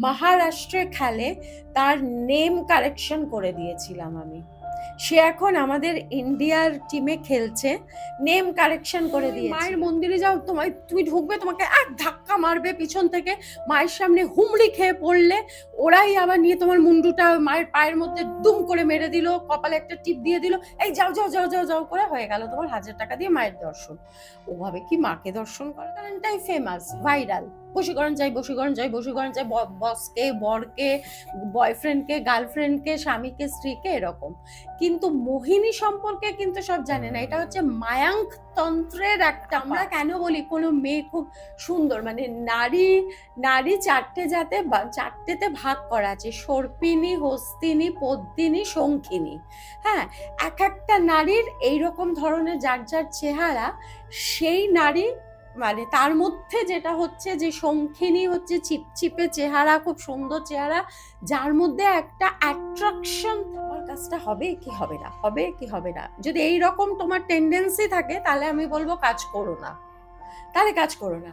মহারাষ্ট্রে খেলে, তার নেম কারেকশন করে দিয়েছিলাম আমি। সে এখন আমাদের ইন্ডিয়ার টিমে খেলছে, নেম কারেকশন করে দিয়ে। মায়ের মন্দিরে যাও, তুমি ঢুকবে, তোমাকে এক ধাক্কা মারবে পিছন থেকে, মায়ের সামনে হুমড়ি খেয়ে পড়লে ওরাই আবার নিয়ে তোমার মুন্ডুটা মায়ের পায়ের মধ্যে দুম করে মেরে দিল, কপালে একটা টিপ দিয়ে দিল, এই যাও যাও যাও যাও যাও করে হয়ে গেল তোমার 1000 টাকা দিয়ে মায়ের দর্শন। ওভাবে কি মাকে দর্শন করার কারণটাই ফেমাস, ভাইরাল। বশীকরণ চাই, বশীকরণ চাই, বশীকরণ চাই, বসকে, বরকে, বয়ফ্রেন্ডকে, গার্লফ্রেন্ডকে, স্বামীকে, স্ত্রীকে, এরকম। কিন্তু মোহিনী সম্পর্কে কিন্তু সব জানে না। এটা হচ্ছে মায়াঙ্ক তন্ত্রের একটা। আমরা কেন বলি কোনো মেয়ে খুব সুন্দর, মানে নারী চারটেতে ভাগ করা আছে, সর্পিনী, হস্তিনী, পদ্মিনী, শঙ্খিনী। হ্যাঁ, এক একটা নারীর এইরকম ধরনের যার যার চেহারা, সেই নারী মানে তার মধ্যে যেটা হচ্ছে যে শঙ্খিনী হচ্ছে চিপচিপে চেহারা, খুব সুন্দর চেহারা, যার মধ্যে একটা অ্যাট্রাকশন। তোমার কাজটা হবে কি হবে না, হবে কি হবে না, যদি এই রকম তোমার টেন্ডেন্সি থাকে তাহলে আমি বলবো কাজ করো না, তাহলে কাজ করো না।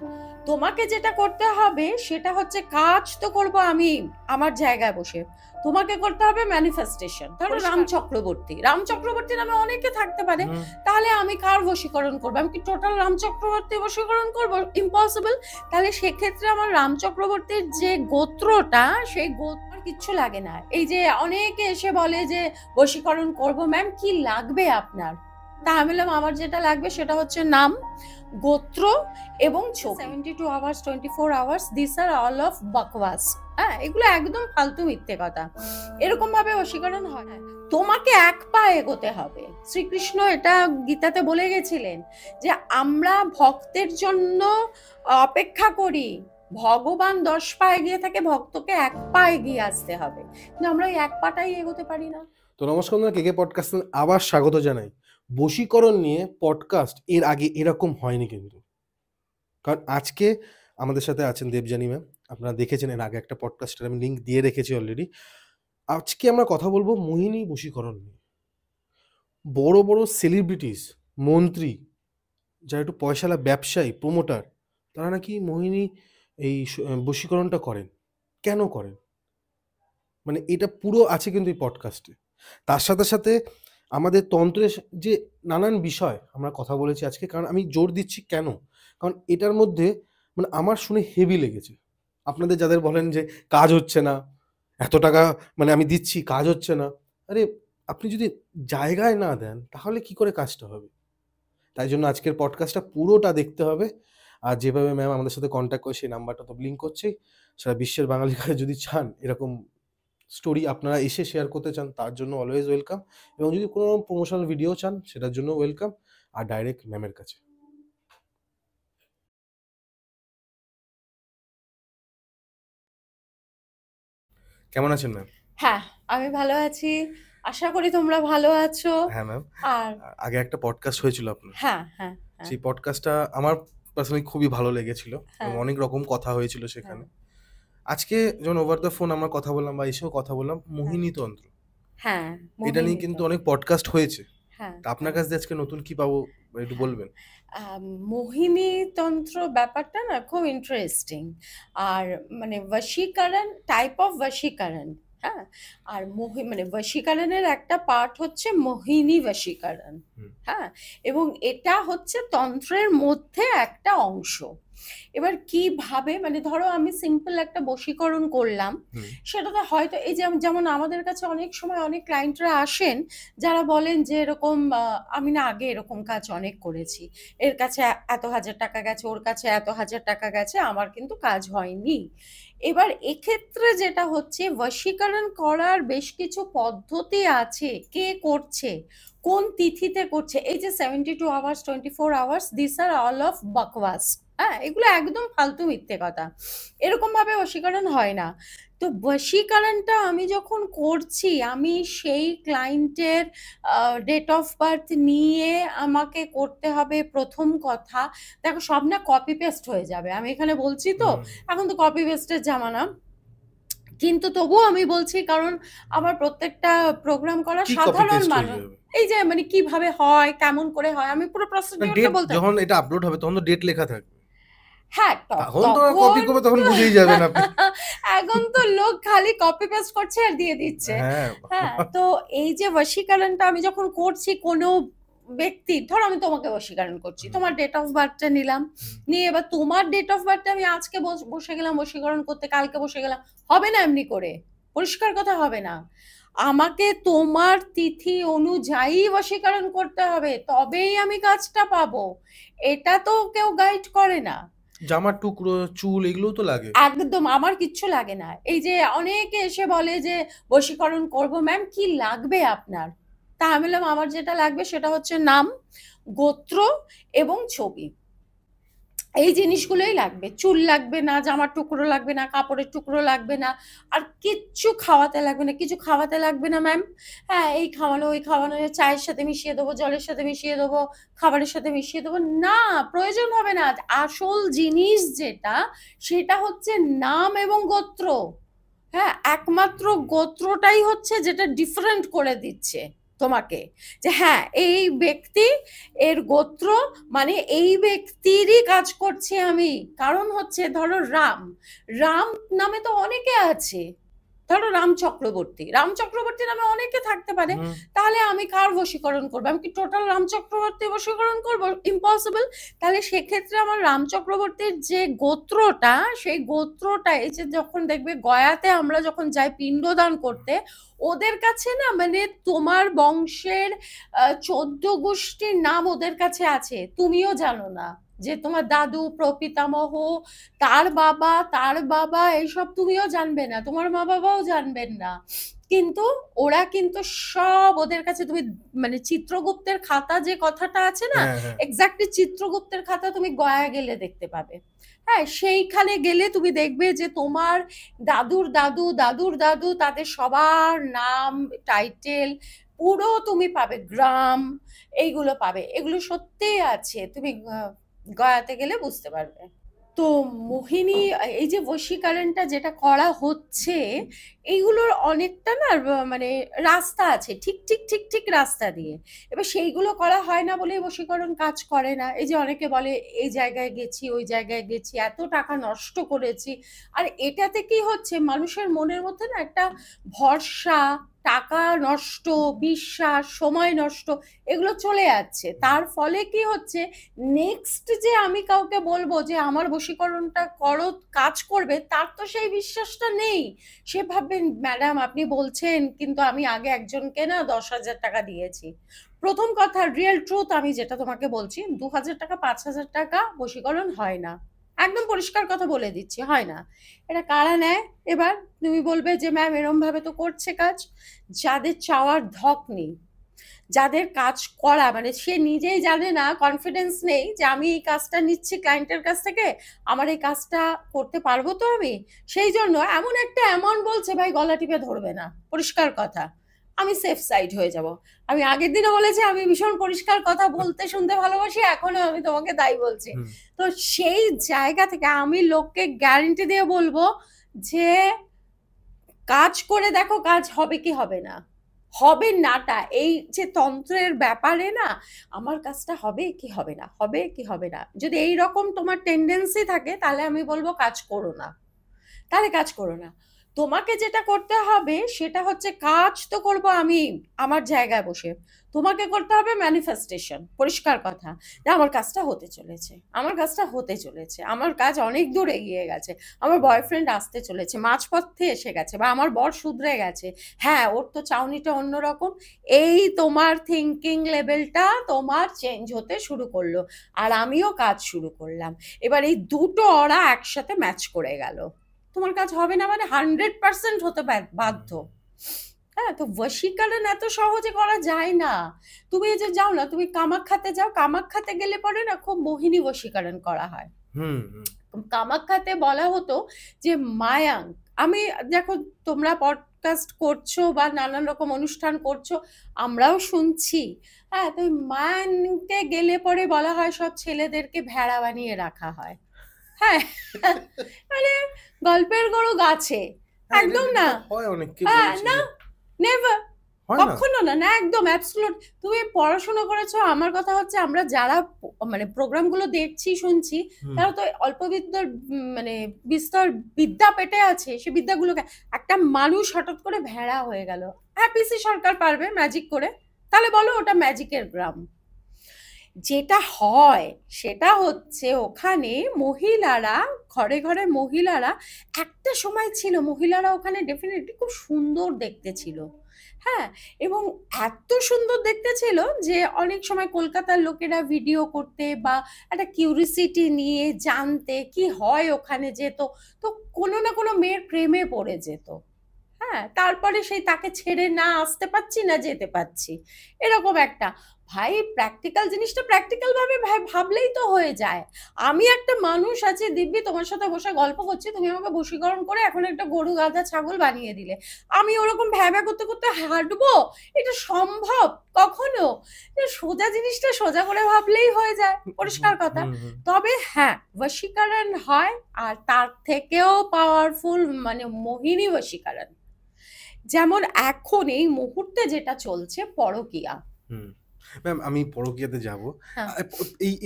তোমাকে যেটা করতে হবে সেটা হচ্ছে, কাজ তো করবো আমি আমার জায়গায় বসে, তোমাকে করতে হবে ম্যানিফেস্টেশন। ধরো রাম চক্রবর্তী নামে অনেকে থাকতে পারে, তাহলে আমি কার বশীকরণ করবো? আমি কি টোটাল রাম চক্রবর্তী বশীকরণ করবো? ইম্পসিবল। তাহলে সেক্ষেত্রে আমার রাম চক্রবর্তীর যে গোত্রটা, সেই গোত্র কিচ্ছু লাগে না। এই যে অনেকে এসে বলে যে বশীকরণ করবো, ম্যাম কি লাগবে আপনার? তা আমি বললাম আমার যেটা লাগবে সেটা হচ্ছে নাম, গোত্র এবং 72 hours, 24 hours, this are all of বকওয়াস। হ্যাঁ, এগুলো একদম ফালতু মিথ্যে কথা। এরকম ভাবে বশীকরণ হয় না। তোমাকে এক পা এগোতে হবে। শ্রীকৃষ্ণ এটা গীতাতে বলে গেছিলেন যে আমরা ভক্তের জন্য অপেক্ষা করি, ভগবান 10 পা এগিয়ে থাকে, ভক্তকে এক পা এগিয়ে আসতে হবে, কিন্তু আমরা ওই এক পাটাই এগোতে পারি না। তো নমস্কার বন্ধুরা, কেকে পডকাস্ট আবার স্বাগত জানাই। বশীকরণ নিয়ে পডকাস্ট এর আগে এরকম হয়নি কিন্তু, কারণ আজকে আমাদের সাথে আছেন দেবযানী ম্যাম। আপনারা দেখেছেন এর আগে একটা পডকাস্টের আমি লিঙ্ক দিয়ে রেখেছি অলরেডি। আজকে আমরা কথা বলবো মোহিনী বশীকরণ নিয়ে। বড় বড় সেলিব্রিটিস, মন্ত্রী, যারা একটু পয়সালা ব্যবসায়ী, প্রমোটার, তারা নাকি মোহিনী এই বশীকরণটা করেন। কেন করেন, মানে এটা পুরো আছে কিন্তু এই পডকাস্টে। তার সাথে সাথে আমাদের তন্ত্রের যে নানান বিষয় আমরা কথা বলেছি আজকে, কারণ আমি জোর দিচ্ছি কেন, কারণ এটার মধ্যে মানে আমার শুনে হেভি লেগেছে। আপনাদের যাদের বলেন যে কাজ হচ্ছে না, এত টাকা মানে আমি দিচ্ছি, কাজ হচ্ছে না, আরে আপনি যদি জায়গায় না দেন তাহলে কি করে কাজটা হবে? তাই জন্য আজকের পডকাস্টটা পুরোটা দেখতে হবে। আর যেভাবে ম্যাম আমাদের সাথে কন্ট্যাক্ট করে সেই নাম্বারটা তো লিঙ্ক করছেই, সারা বিশ্বের বাঙালি কাছে যদি চান এরকম স্টোরি আপনারা এসে শেয়ার করতে চান, তার জন্য অলওয়েজ ওয়েলকাম। এবং যদি কোনো প্রমোশনাল ভিডিও চান সেটার জন্য ওয়েলকাম। আর ডাইরেক্ট ম্যামের কাছে। কেমন আছেন ম্যাম? হ্যাঁ, আমি ভালো আছি, আশা করি তোমরা ভালো আছো। হ্যাঁ ম্যাম, আর আগে একটা পডকাস্ট হয়েছিল আপনার, হ্যাঁ হ্যাঁ হ্যাঁ সেই পডকাস্টটা আমার পার্সোনালি খুবই ভালো লেগেছিল এবং হ্যাঁ অনেক রকম কথা হয়েছিল হ্যাঁ সেখানে। আজকে যখন ওভার দ্য ফোন আমরা কথা বললাম বা এসেও কথা বললাম মোহিনী তন্ত্র, হ্যাঁ, এটা নিয়ে কিন্তু অনেক পডকাস্ট হয়েছে। হ্যাঁ। তা আপনার কাছে আজকে নতুন কি পাবো একটু বলবেন? মোহিনী তন্ত্র ব্যাপারটা না খুব ইন্টারেস্টিং। আর মানে বশীকরণ, টাইপ অফ বশীকরণ। হ্যাঁ, আর মানে বশীকরণের একটা পার্ট হচ্ছে মোহিনী বশীকরণ। হ্যাঁ, এবং এটা হচ্ছে তন্ত্রের মধ্যে একটা অংশ। এবার কিভাবে, মানে ধরো আমি সিম্পল একটা বশীকরণ করলাম, সেটাতে হয়তো এই যেমন আমাদের কাছে অনেক সময় অনেক ক্লায়েন্টরা আসেন যারা বলেন যে এরকম আমি না আগে এরকম কাজ অনেক করেছি, এর কাছে এত হাজার টাকা গেছে, ওর কাছে এত হাজার টাকা গেছে, আমার কিন্তু কাজ হয়নি। এবার এক্ষেত্রে যেটা হচ্ছে, বশীকরণ করার বেশ কিছু পদ্ধতি আছে, কে করছে, কোন তিথিতে করছে। এই যে 72 hours, 24 hours, this are all of বকওয়াস। হ্যাঁ, এগুলো একদম ফালতু মিথ্যে কথা, এরকম ভাবে বশীকরণ হয় না। তো বশীকরণটা আমি যখন করছি, আমি সেই ক্লায়েন্টের ডেট অফ বার্থ নিয়ে আমাকে করতে হবে। প্রথম কথা, দেখো সব না কপি পেস্ট হয়ে যাবে, আমি এখানে বলছি তো, এখন তো কপি পেস্টের জামানা, কিন্তু তবুও আমি বলছি কারণ আমার প্রত্যেকটা প্রোগ্রাম করা সাধারণ মানুষ, এই যে মানে কিভাবে হয়, কেমন করে হয়, আমি পুরো প্রসিডিউরটা বলতে। যখন এটা আপলোড হবে তখন তো ডেট লেখা থাকবে। হ্যাঁ তখন তো কপি করবে, তখন বুঝেই যাবেন আপনি। এখন তো লোক খালি কপি পেস্ট করছে আর দিয়ে দিচ্ছে। হ্যাঁ হ্যাঁ, তো এই যে বশীকরণটা আমি যখন করছি কোনো ব্যক্তি, ধরো আমি তোমাকে বশীকরণ করছি, তোমার ডেট অফ বার্থটা নিলাম, নিয়ে এবার তোমার ডেট অফ বার্থটা আমি আজকে বসে গেলাম বশীকরণ করতে, কালকে বসে গেলাম, হবে না এমনি করে, পরিষ্কার কথা হবে না। আমাকে তোমার তিথি অনুযায়ী বশীকরণ করতে হবে, তবেই আমি কাজটা পাবো। এটা তো কেউ গাইড করে না। জামার টুকরো, চুল, এগুলো তো লাগে। একদম আমার কিচ্ছু লাগে না। এই যে অনেকে এসে বলে যে বশীকরণ করব, ম্যাম কি লাগবে আপনার? তা আমি বললাম আমার যেটা লাগবে সেটা হচ্ছে নাম, গোত্র এবং ছবি, এই জিনিসগুলোই লাগবে। চুল লাগবে না, জামার টুকরো লাগবে না, কাপড়ের টুকরো লাগবে না, আর কিচ্ছু খাওয়াতে লাগবে না, কিছু খাওয়াতে লাগবে না ম্যাম। হ্যাঁ, এই খাওয়ানো ওই খাওয়ানো, চায়ের সাথে মিশিয়ে দেবো, জলের সাথে মিশিয়ে দেবো, খাবারের সাথে মিশিয়ে দেবো, না, প্রয়োজন হবে না। আসল জিনিস যেটা, সেটা হচ্ছে নাম এবং গোত্র। হ্যাঁ, একমাত্র গোত্রটাই হচ্ছে যেটা ডিফারেন্ট করে দিচ্ছে তোমাকে, যে হ্যাঁ এই ব্যক্তি এর গোত্র, মানে এই ব্যক্তিরই কাজ করছি আমি। কারণ হচ্ছে ধরো রাম, রাম নামে তো অনেকে আছে, ধরো রাম চক্রবর্তী, রাম চক্রবর্তী নামে অনেকে থাকতে পারে, তাহলে আমি কার বশীকরণ করবো? আমি কি টোটাল রাম চক্রবর্তী বশীকরণ করবো? ইম্পসিবল। তাহলে সেক্ষেত্রে আমার রাম চক্রবর্তীর যে গোত্রটা, সেই গোত্রটা, এই যে যখন দেখবে গয়াতে আমরা যখন যাই পিণ্ডদান করতে, ওদের কাছে না, মানে তোমার বংশের 14 গোষ্ঠীর নাম ওদের কাছে আছে, তুমিও জানো না, যে তোমার দাদু প্রপিতামহ, তার বাবা এইসব তুমিও জানবে না, তোমার মা বাবাও জানবেন না, কিন্তু ওরা কিন্তু সব ওদের কাছে। তুমি মানে চিত্রগুপ্তের খাতা যে কথাটা আছে না, এক্স্যাক্টলি চিত্রগুপ্তের খাতা তুমি গয়া গেলে দেখতে পাবে। হ্যাঁ, সেইখানে গেলে তুমি দেখবে যে তোমার দাদুর দাদু, দাদুর দাদু, তাদের সবার নাম, টাইটেল পুরো তুমি পাবে, গ্রাম, এইগুলো পাবে। এগুলো সত্যিই আছে, তুমি গয়াতে গেলে বুঝতে পারবে। তো মোহিনী, এই যে বশীকরণটা যেটা করা হচ্ছে, এইগুলোর অনেকটা না মানে রাস্তা আছে, ঠিক ঠিক ঠিক ঠিক রাস্তা দিয়ে। এবার সেইগুলো করা হয় না বলেই বশীকরণ কাজ করে না। এই যে অনেকে বলে এই জায়গায় গেছি, ওই জায়গায় গেছি, এত টাকা নষ্ট করেছি, আর এটাতে কি হচ্ছে, মানুষের মনের মধ্যে না একটা ভরসা, টাকা নষ্ট, বিশ্বাস, সময় নষ্ট, এগুলো চলে যাচ্ছে। তার ফলে কি হচ্ছে, নেক্সট যে আমি কাউকে বলবো যে আমার বশীকরণটা করো, কাজ করবে, তার তো সেই বিশ্বাসটা নেই। সে ভাববেন ম্যাডাম আপনি বলছেন, কিন্তু আমি আগে একজনকে না 10,000 টাকা দিয়েছি। প্রথম কথা, রিয়েল ট্রুথ আমি যেটা তোমাকে বলছি, 2,000 টাকা 5,000 টাকা বশীকরণ হয় না, একদম পরিষ্কার কথা বলে দিচ্ছি, হয় না। এটা কারা নেয়? এবার তুমি বলবে যে ম্যাম এরম ভাবে তো করছে কাজ, যাদের চাওয়ার ধক নেই, যাদের কাজ করা, মানে সে নিজেই জানে না, কনফিডেন্স নেই যে আমি এই কাজটা নিচ্ছি ক্লায়েন্টের কাছ থেকে, আমার এই কাজটা করতে পারবো তো আমি, সেই জন্য এমন একটা অ্যামাউন্ট বলছে, ভাই গলা টিপে ধরবে না, পরিষ্কার কথা, আমি সেফ সাইড হয়ে যাব। আমি আগের দিনও বলেছি আমি ভীষণ পরিষ্কার কথা বলতে শুনতে ভালোবাসি, এখনো আমি তোমাকে তাই বলছি। তো সেই জায়গা থেকে আমি লোককে গ্যারান্টি দিয়ে বলবো যে কাজ করে দেখো, কাজ হবে কি হবে না, হবে নাটা, এই যে তন্ত্রের ব্যাপারে না, আমার কাজটা হবে কি হবে না, হবে কি হবে না, যদি এই রকম তোমার টেন্ডেন্সি থাকে, তাহলে আমি বলবো কাজ করো না, তাহলে কাজ করো না। তোমাকে যেটা করতে হবে সেটা হচ্ছে, কাজ তো করব আমি আমার জায়গায় বসে, তোমাকে করতে হবে ম্যানিফেস্টেশন, পরিষ্কার কথা, যে আমার কাজটা হতে চলেছে, আমার কাজটা হতে চলেছে, আমার কাজ অনেক দূর এগিয়ে গেছে, আমার বয়ফ্রেন্ড আসতে চলেছে, মাঝপথে এসে গেছে, বা আমার বর শুধরে গেছে, হ্যাঁ ওর তো চাউনিটা অন্যরকম, এই তোমার থিঙ্কিং লেভেলটা তোমার চেঞ্জ হতে শুরু করলো, আর আমিও কাজ শুরু করলাম। এবার এই দুটো ওরা একসাথে ম্যাচ করে গেল, তোমার কাজ হবে না মানে 100% হতে বাধ্য। হ্যাঁ, তো বশীকরণ এত সহজে করা যায় না। তুমি এই যে যাও না, তুমি কামাখ্যাতে যাও, কামাখ্যাতে গেলে পরে না খুব মোহিনী বশীকরণ করা হয়। কামাখ্যাতে বলা হতো যে মায়াং, আমি দেখো তোমরা পডকাস্ট করছো বা নানান রকম অনুষ্ঠান করছো, আমরাও শুনছি, হ্যাঁ, তো মায়াংকে গেলে পরে বলা হয় সব ছেলেদেরকে ভেড়া বানিয়ে রাখা হয়। হ্যাঁ, মানে গল্পের গরু গাছে, একদম না, হয় অনেক, হ্যাঁ না, নেভার, হয় না? কখনো না, না একদম অ্যাবসলিউট। তুমি পড়াশোনা করেছো, আমার কথা হচ্ছে আমরা যারা মানে প্রোগ্রামগুলো দেখছি শুনছি, হুম। তারা তো অল্প বিদ্যার মানে বিস্তর বিদ্যা পেটে আছে, সে বিদ্যাগুলোকে একটা মানুষ হঠাৎ করে ভেড়া হয়ে গেল, হ্যাঁ পিসি সরকার পারবে ম্যাজিক করে, তাহলে বলো ওটা ম্যাজিকের গ্রাম। যেটা হয় সেটা হচ্ছে ওখানে মহিলারা, ঘরে ঘরে মহিলারা, একটা সময় ছিল মহিলারা ওখানে ডেফিনেটলি খুব সুন্দর দেখতে ছিল, হ্যাঁ, এবং এত সুন্দর দেখতে ছিল যে অনেক সময় কলকাতার লোকেরা ভিডিও করতে বা একটা কিউরিসিটি নিয়ে জানতে কি হয় ওখানে যেত, তো কোনো না কোনো মেয়ের প্রেমে পড়ে যেত, হ্যাঁ, তারপরে সেই তাকে ছেড়ে না আসতে পারছি না যেতে পারছি, এরকম একটা। ভাই প্র্যাকটিক্যাল জিনিসটা প্র্যাকটিক্যাল ভাবে ভাবলেই তো হয়ে যায়। আমি একটা মানুষ আছি দিব্যি, তোমার সাথে বসে গল্প করছি, তুমি আমাকে বশীকরণ করে এখন একটা গরু গাধা ছাগল বানিয়ে দিলে, আমি ওরকম ভ্যাবা করতে করতে হাঁটবো? এটা সম্ভব কখনো? সোজা জিনিসটা সোজা করে ভাবলেই হয়ে যায়, পরিষ্কার কথা। তবে হ্যাঁ, বশীকরণ হয়, আর তার থেকেও পাওয়ারফুল মানে মোহিনী বশীকরণ, যেমন এখন এই মুহূর্তে যেটা চলছে পরকীয়া। ম্যাম আমি পরকীয়াতে যাব। হ্যাঁ।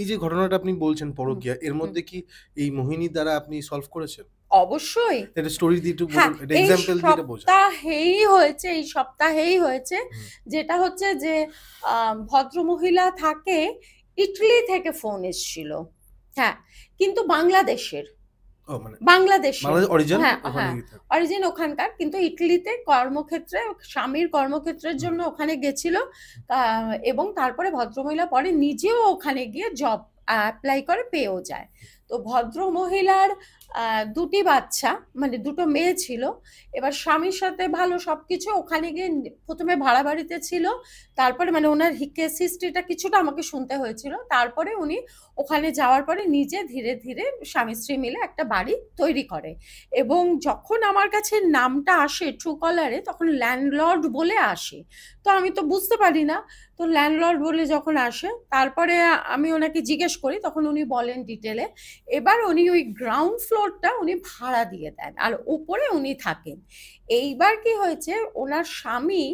এই যে ঘটনাটা আপনি বলছেন পরকীয়া, এর মধ্যে কি এই মোহিনীর দ্বারা আপনি সলভ করেছেন? অবশ্যই। এটা স্টোরি দিয়ে একটু হ্যাঁ, বলুন, এটা এক্সাম্পল দিয়ে এটা বোঝান। এই সপ্তাহেই হয়েছে, যেটা হচ্ছে যে ভদ্রমহিলা থাকে, ইটালি থেকে ফোন এসেছিল, হ্যাঁ, কিন্তু বাংলাদেশের, ও মানে বাংলাদেশে, বাংলাদেশ অরিজিন হ্যাঁ ওখানে হ্যাঁ, গিয়ে থাকে। অরিজিন ওখানকার, কিন্তু ইটালিতে কর্মক্ষেত্রে, স্বামীর কর্মক্ষেত্রের জন্য ওখানে গেছিল, এবং তারপরে ভদ্রমহিলা পরে নিজেও ওখানে গিয়ে জব অ্যাপ্লাই করে পেয়েও যায়। তো ভদ্রমহিলার দুটি বাচ্চা, মানে দুটো মেয়ে ছিল, এবার স্বামীর সাথে ভালো সবকিছু, ওখানে গিয়ে প্রথমে ভাড়া বাড়িতে ছিল, তারপরে মানে ওনার কেস হিস্ট্রিটা কিছুটা আমাকে শুনতে হয়েছিল, তারপরে উনি ওখানে যাওয়ার পরে নিজে ধীরে ধীরে স্বামী স্ত্রী মিলে একটা বাড়ি তৈরি করে, এবং যখন আমার কাছে নামটা আসে ট্রু কলারে তখন ল্যান্ডলর্ড বলে আসে, তো আমি তো বুঝতে পারি না, তো ল্যান্ডলর্ড বলে যখন আসে তারপরে আমি ওনাকে জিজ্ঞেস করি, তখন উনি বলেন ডিটেলে, এবার উনি ওই গ্রাউন্ড ফ্লোরটা উনি ভাড়া দিয়ে দেন আর উপরে উনি থাকেন। এইবার কি হয়েছে, ওনার স্বামী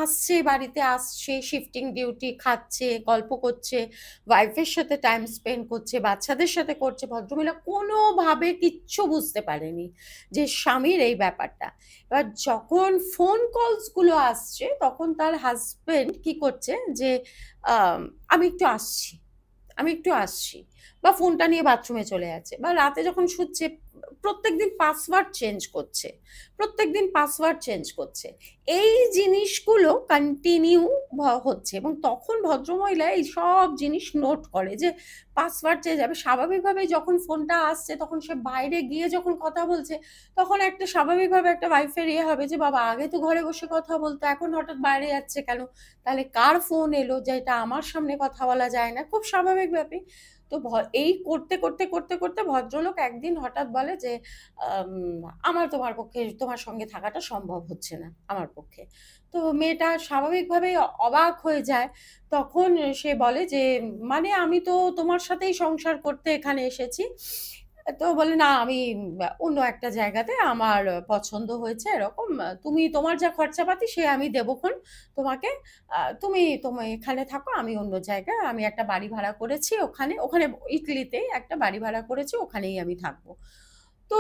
আসছে, বাড়িতে আসছে, শিফটিং ডিউটি, খাচ্ছে, গল্প করছে, ওয়াইফের সাথে টাইম স্পেন্ড করছে, বাচ্চাদের সাথে করছে, ভদ্রমহিলা কোনোভাবে কিচ্ছু বুঝতে পারেনি যে স্বামীর এই ব্যাপারটা। এবার যখন ফোন কলস গুলো আসছে তখন তার হাজবেন্ড কি করছে যে আমি একটু আসছি, আমি একটু আসছি, বা ফোনটা নিয়ে বাথরুমে চলে যাচ্ছে, বা রাতে যখন শুচ্ছে প্রত্যেকদিন পাসওয়ার্ড চেঞ্জ করছে, প্রত্যেকদিন পাসওয়ার্ড চেঞ্জ করছে, এই জিনিসগুলো কন্টিনিউ হচ্ছে, এবং তখন ভদ্রমহিলা এই সব জিনিস নোট করে যে পাসওয়ার্ড চেঞ্জ যাবে। স্বাভাবিকভাবে যখন ফোনটা আসছে তখন সে বাইরে গিয়ে যখন কথা বলছে, তখন একটা স্বাভাবিকভাবে একটা ওয়াইফের ইয়ে হবে যে বাবা আগে তো ঘরে বসে কথা বলতো, এখন হঠাৎ বাইরে যাচ্ছে কেন, তাহলে কার ফোন এলো যেটা আমার সামনে কথা বলা যায় না, খুব স্বাভাবিক ব্যাপার। তো এই করতে করতে করতে করতে ভদ্রলোক একদিন হঠাৎ বলে যে আমার তোমার পক্ষে, তোমার সঙ্গে থাকাটা সম্ভব হচ্ছে না আমার পক্ষে। তো মেয়েটা স্বাভাবিকভাবেই অবাক হয়ে যায়, তখন সে বলে যে মানে আমি তো তোমার সাথেই সংসার করতে এখানে এসেছি, তো বলে না আমি অন্য একটা জায়গাতে আমার পছন্দ হয়েছে এরকম, তুমি তোমার যা খরচাপাতি সে আমি দেবক্ষণ তোমাকে, তুমি তুমি এখানে থাকো, আমি অন্য জায়গায়, আমি একটা বাড়ি ভাড়া করেছি ওখানে, ওখানে ইটালিতেই একটা বাড়ি ভাড়া করেছি, ওখানেই আমি থাকবো। তো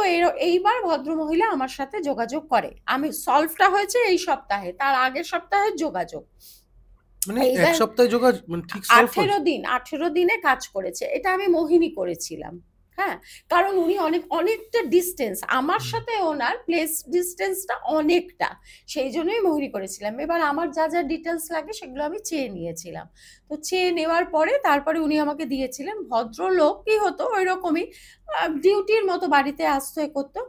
এইবার ভদ্রমহিলা আমার সাথে যোগাযোগ করে, আমি সলভটা হয়েছে এই সপ্তাহে, তার আগের সপ্তাহের যোগাযোগ, মানে এক সপ্তাহে যোগাযোগ মানে ঠিক সলভ হয়েছে? 18 দিনে কাজ করেছে, এটা আমি মোহিনী করেছিলাম, হ্যাঁ, কারণ উনি অনেকটা ডিস্টেন্স আমার সাথে, ওনার প্লেস ডিস্টেন্সটা অনেকটা, সেই জন্যই মোহিনী করেছিলাম। এবার আমার যা যা ডিটেলস লাগে সেগুলো আমি চেয়ে নিয়েছিলাম, তো চেয়ে নেওয়ার পরে তারপরে উনি আমাকে দিয়েছিলেন। ভদ্রলোক কি হতো ওই রকমই ডিউটির মতো বাড়িতে আসতো, এ করতো।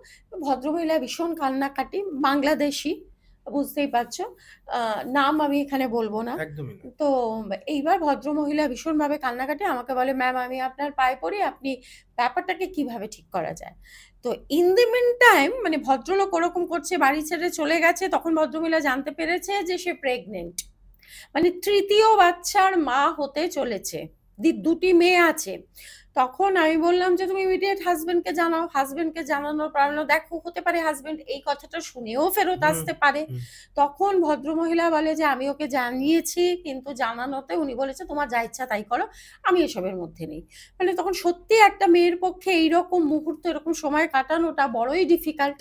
ভদ্রমহিলা ভীষণ কান্নাকাটি, বাংলাদেশি, বুঝতেই পারছো, নাম আমি এখানে বলবো না। একদমই না। তো এইবার ভদ্রমহিলা ভীষণভাবে কান্নাকাটি আমাকে বলে ম্যাম আমি আপনার পায়ে পড়ি, আপনি ব্যাপারটাকে কিভাবে ঠিক করা যায়। তো ইন দি মিন টাইম মানে ভদ্রলোক ওরকম করছে, বাড়ি ছেড়ে চলে গেছে, তখন ভদ্রমহিলা জানতে পেরেছে যে সে প্রেগনেন্ট, মানে তৃতীয় বাচ্চার মা হতে চলেছে, দুটি মেয়ে আছে। তখন আমি বললাম যে তুমি ইমিডিয়েট হাজবেন্ডকে জানাও। হাজবেন্ডকে জানানোর পারানো, দেখো হতে পারে হাজবেন্ড এই কথাটা শুনেও ফেরত আসতে পারে। তখন ভদ্রমহিলা বলে যে আমি ওকে জানিয়েছি, কিন্তু জানানোতে উনি বলেছে তোমার যা ইচ্ছা তাই করো, আমি এসবের মধ্যে নেই। মানে তখন সত্যি একটা মেয়ের পক্ষে এইরকম মুহূর্ত, এরকম সময় কাটানোটা বড়ই ডিফিকাল্ট।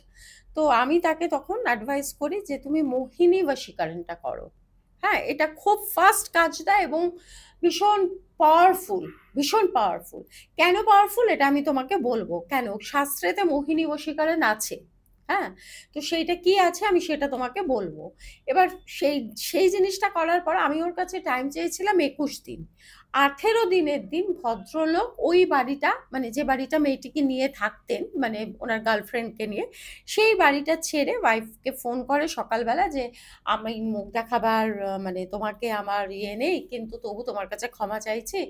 তো আমি তাকে তখন অ্যাডভাইস করি যে তুমি মোহিনী বশীকরণটা করো। হ্যাঁ, এটা খুব ফাস্ট কাজ দেয় এবং ভীষণ পাওয়ারফুল, ভীষণ পাওয়ারফুল। কেন পাওয়ারফুল এটা আমি তোমাকে বলবো, কেন শাস্ত্রেতে মোহিনী বশীকরণ আছে। হ্যাঁ, তো সেইটা কি আছে আমি সেটা তোমাকে বলবো। এবার সেই সেই জিনিসটা করার পর আমি ওর কাছে টাইম চেয়েছিলাম 21 দিন। 18 দিনের দিন ভদ্রলোক ওই বাড়িটা, মানে যে বাড়িটা মেয়েটিকে নিয়ে থাকতেন, মানে ওনার গার্লফ্রেন্ডকে নিয়ে, সেই বাড়িটা ছেড়ে ওয়াইফকে ফোন করে সকালবেলা যে আমি মুখ দেখাবার মানে তোমাকে আমার ইয়ে নেই, কিন্তু তবু তোমার কাছে ক্ষমা চাইছি,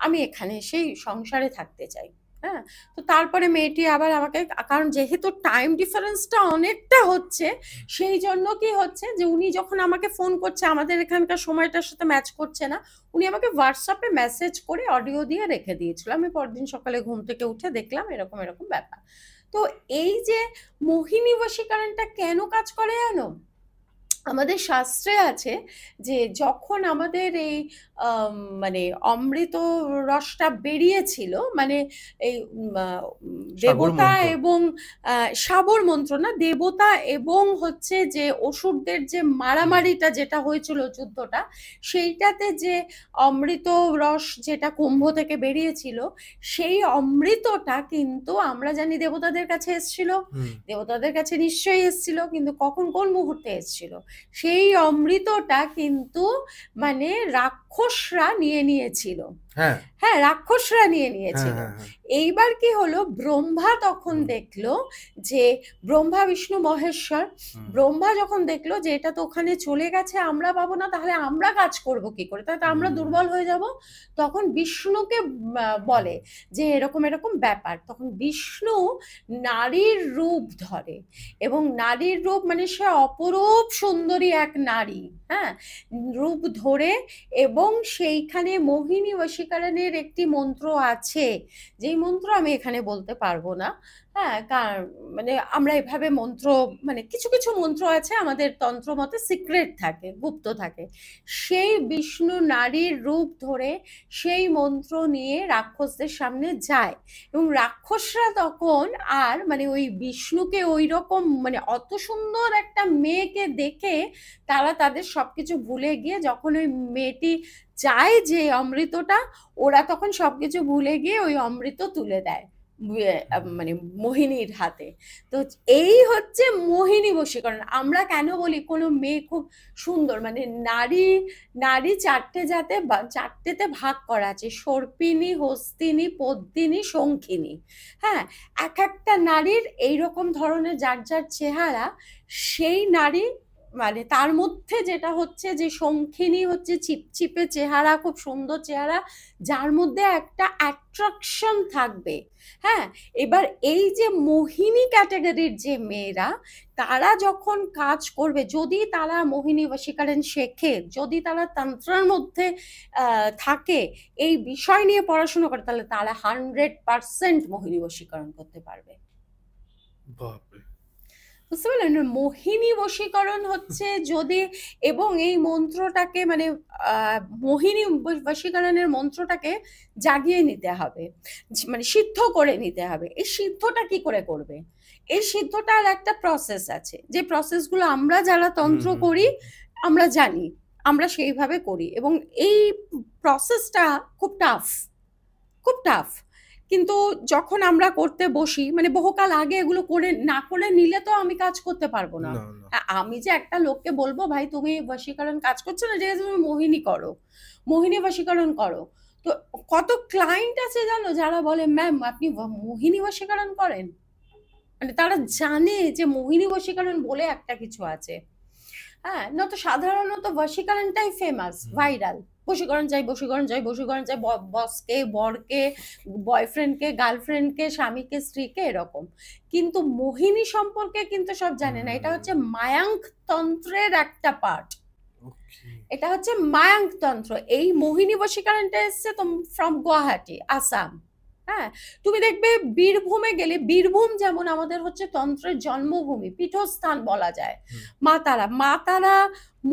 আমি এখানে সেই সংসারে থাকতে চাই। হ্যাঁ, তো তারপরে মেয়েটি আবার আমাকে, কারণ যেহেতু টাইম ডিফারেন্সটা অনেকটা হচ্ছে, সেই জন্য কি হচ্ছে যে উনি যখন আমাকে ফোন করছে আমাদের এখানকার সময়টার সাথে ম্যাচ করছে না, উনি আমাকে হোয়াটসঅ্যাপে মেসেজ করে অডিও দিয়ে রেখে দিয়েছিল। আমি পরদিন সকালে ঘুম থেকে উঠে দেখলাম এরকম এরকম ব্যাপার। তো এই যে মোহিনী বশীকরণটা কেন কাজ করে জানো, আমাদের শাস্ত্রে আছে যে যখন আমাদের এই মানে অমৃত রসটা বেরিয়েছিল, মানে এই দেবতা এবং সাবর মন্ত্র না, দেবতা এবং হচ্ছে যে অসুরদের যে মারামারিটা যেটা হয়েছিল, যুদ্ধটা, সেইটাতে যে অমৃত রস যেটা কুম্ভ থেকে বেরিয়েছিল, সেই অমৃতটা কিন্তু আমরা জানি দেবতাদের কাছে এসেছিল। দেবতাদের কাছে নিশ্চয়ই এসেছিল, কিন্তু কখন কোন মুহূর্তে এসেছিল, সেই অমৃতটা কিন্তু মানে রাক্ষসরা নিয়ে নিয়েছিল। হ্যাঁ, রাক্ষসরা নিয়ে নিয়েছিল। এইবার কি হলো, ব্রহ্মা তখন দেখলো যে, ব্রহ্মা বিষ্ণু মহেশ্বর, ব্রহ্মা যখন দেখলো যে এটা তো ওখানে চলে গেছে, আমরা পাবো না, তাহলে আমরা কাজ করব কি করে, তাহলে তো আমরা দুর্বল হয়ে যাব। তখন বিষ্ণুকে বলে যে এরকম এরকম ব্যাপার। তখন বিষ্ণু নারীর রূপ ধরে, এবং নারীর রূপ মানে সে অপরূপ সুন্দরী এক নারী, হ্যাঁ, রূপ ধরে, এবং সেইখানে মোহিনী বশীকরণের একটি মন্ত্র আছে, যেই মন্ত্র আমি এখানে বলতে পারবো না। হ্যাঁ, মানে আমরা এভাবে মন্ত্র, মানে কিছু কিছু মন্ত্র আছে আমাদের তন্ত্র মতে সিক্রেট থাকে, গুপ্ত থাকে। সেই বিষ্ণু নারীর রূপ ধরে সেই মন্ত্র নিয়ে রাক্ষসদের সামনে যায়, এবং রাক্ষসরা তখন আর মানে ওই বিষ্ণুকে ওই রকম মানে অত সুন্দর একটা মেয়েকে দেখে তারা তাদের সবকিছু ভুলে গিয়ে, যখন ওই মেয়েটি চায় যে অমৃতটা, ওরা তখন সবকিছু ভুলে গিয়ে ওই অমৃত তুলে দেয় মানে মোহিনীর হাতে। তো এই হচ্ছে মোহিনী বশীকরণ। আমরা কেন বলি কোনো মেয়ে খুব সুন্দর, মানে নারী নারী চারটেতে ভাগ করা আছে, সর্পিনী, হস্তিনী, পদ্মিনী, শঙ্খিনী। হ্যাঁ, এক একটা নারীর এইরকম ধরনের যার যার চেহারা, সেই নারী মানে তার মধ্যে যেটা হচ্ছে যে শঙ্খিনী হচ্ছে চিপচিপে চেহারা, খুব সুন্দর চেহারা, যার মধ্যে একটা অ্যাট্রাকশন থাকবে। হ্যাঁ, এবার এই যে মোহিনী ক্যাটাগরির যে মেয়েরা, তারা যখন কাজ করবে, যদি তারা মোহিনী বশীকরণ শেখে, যদি তারা তন্ত্রের মধ্যে থাকে, এই বিষয় নিয়ে পড়াশোনা করে, তাহলে তারা 100% মোহিনী বশীকরণ করতে পারবে। বুঝতে পারলেন, মোহিনী বশীকরণ হচ্ছে যদি, এবং এই মন্ত্রটাকে মানে মোহিনী বশীকরণের মন্ত্রটাকে জাগিয়ে নিতে হবে, মানে সিদ্ধ করে নিতে হবে। এই সিদ্ধটা কি করে করবে, এই সিদ্ধটার একটা প্রসেস আছে, যে প্রসেসগুলো আমরা যারা তন্ত্র করি আমরা জানি, আমরা সেইভাবে করি, এবং এই প্রসেসটা খুব টাফ, খুব টাফ। কিন্তু যখন আমরা করতে বসি, মানে বহুকাল আগে এগুলো করে না করে নিলে তো আমি কাজ করতে পারবো না। আমি যে একটা লোককে বলবো ভাই তুমি বশীকরণ কাজ করছো না, ঠিক আছে তুমি মোহিনী করো, মোহিনী বশীকরণ করো, তো কত ক্লায়েন্ট আছে জানো যারা বলে ম্যাম আপনি মোহিনী বশীকরণ করেন, মানে তারা জানে যে মোহিনী বশীকরণ বলে একটা কিছু আছে। হ্যাঁ, না তো সাধারণত বশীকরণটাই ফেমাস, ভাইরাল, বশীকরণ চাই, বশীকরণ চাই, বশীকরণ চাই, বসকে, বরকে, বয়ফ্রেন্ডকে, গার্লফ্রেন্ডকে, স্বামীকে, স্ত্রীকে, এরকম। কিন্তু মোহিনী সম্পর্কে কিন্তু সব জানে না, এটা হচ্ছে মায়াঙ্ক তন্ত্রের একটা পার্ট। ওকে। এটা হচ্ছে মায়াঙ্ক তন্ত্র। এই মোহিনী বশীকরণটা এসছে ফ্রম গুয়াহাটি, আসাম। হ্যাঁ, তুমি দেখবে বীরভূমে গেলে, বীরভূম যেমন আমাদের হচ্ছে তন্ত্রের জন্মভূমি, পীঠস্থান বলা যায়। হুম। মা তারা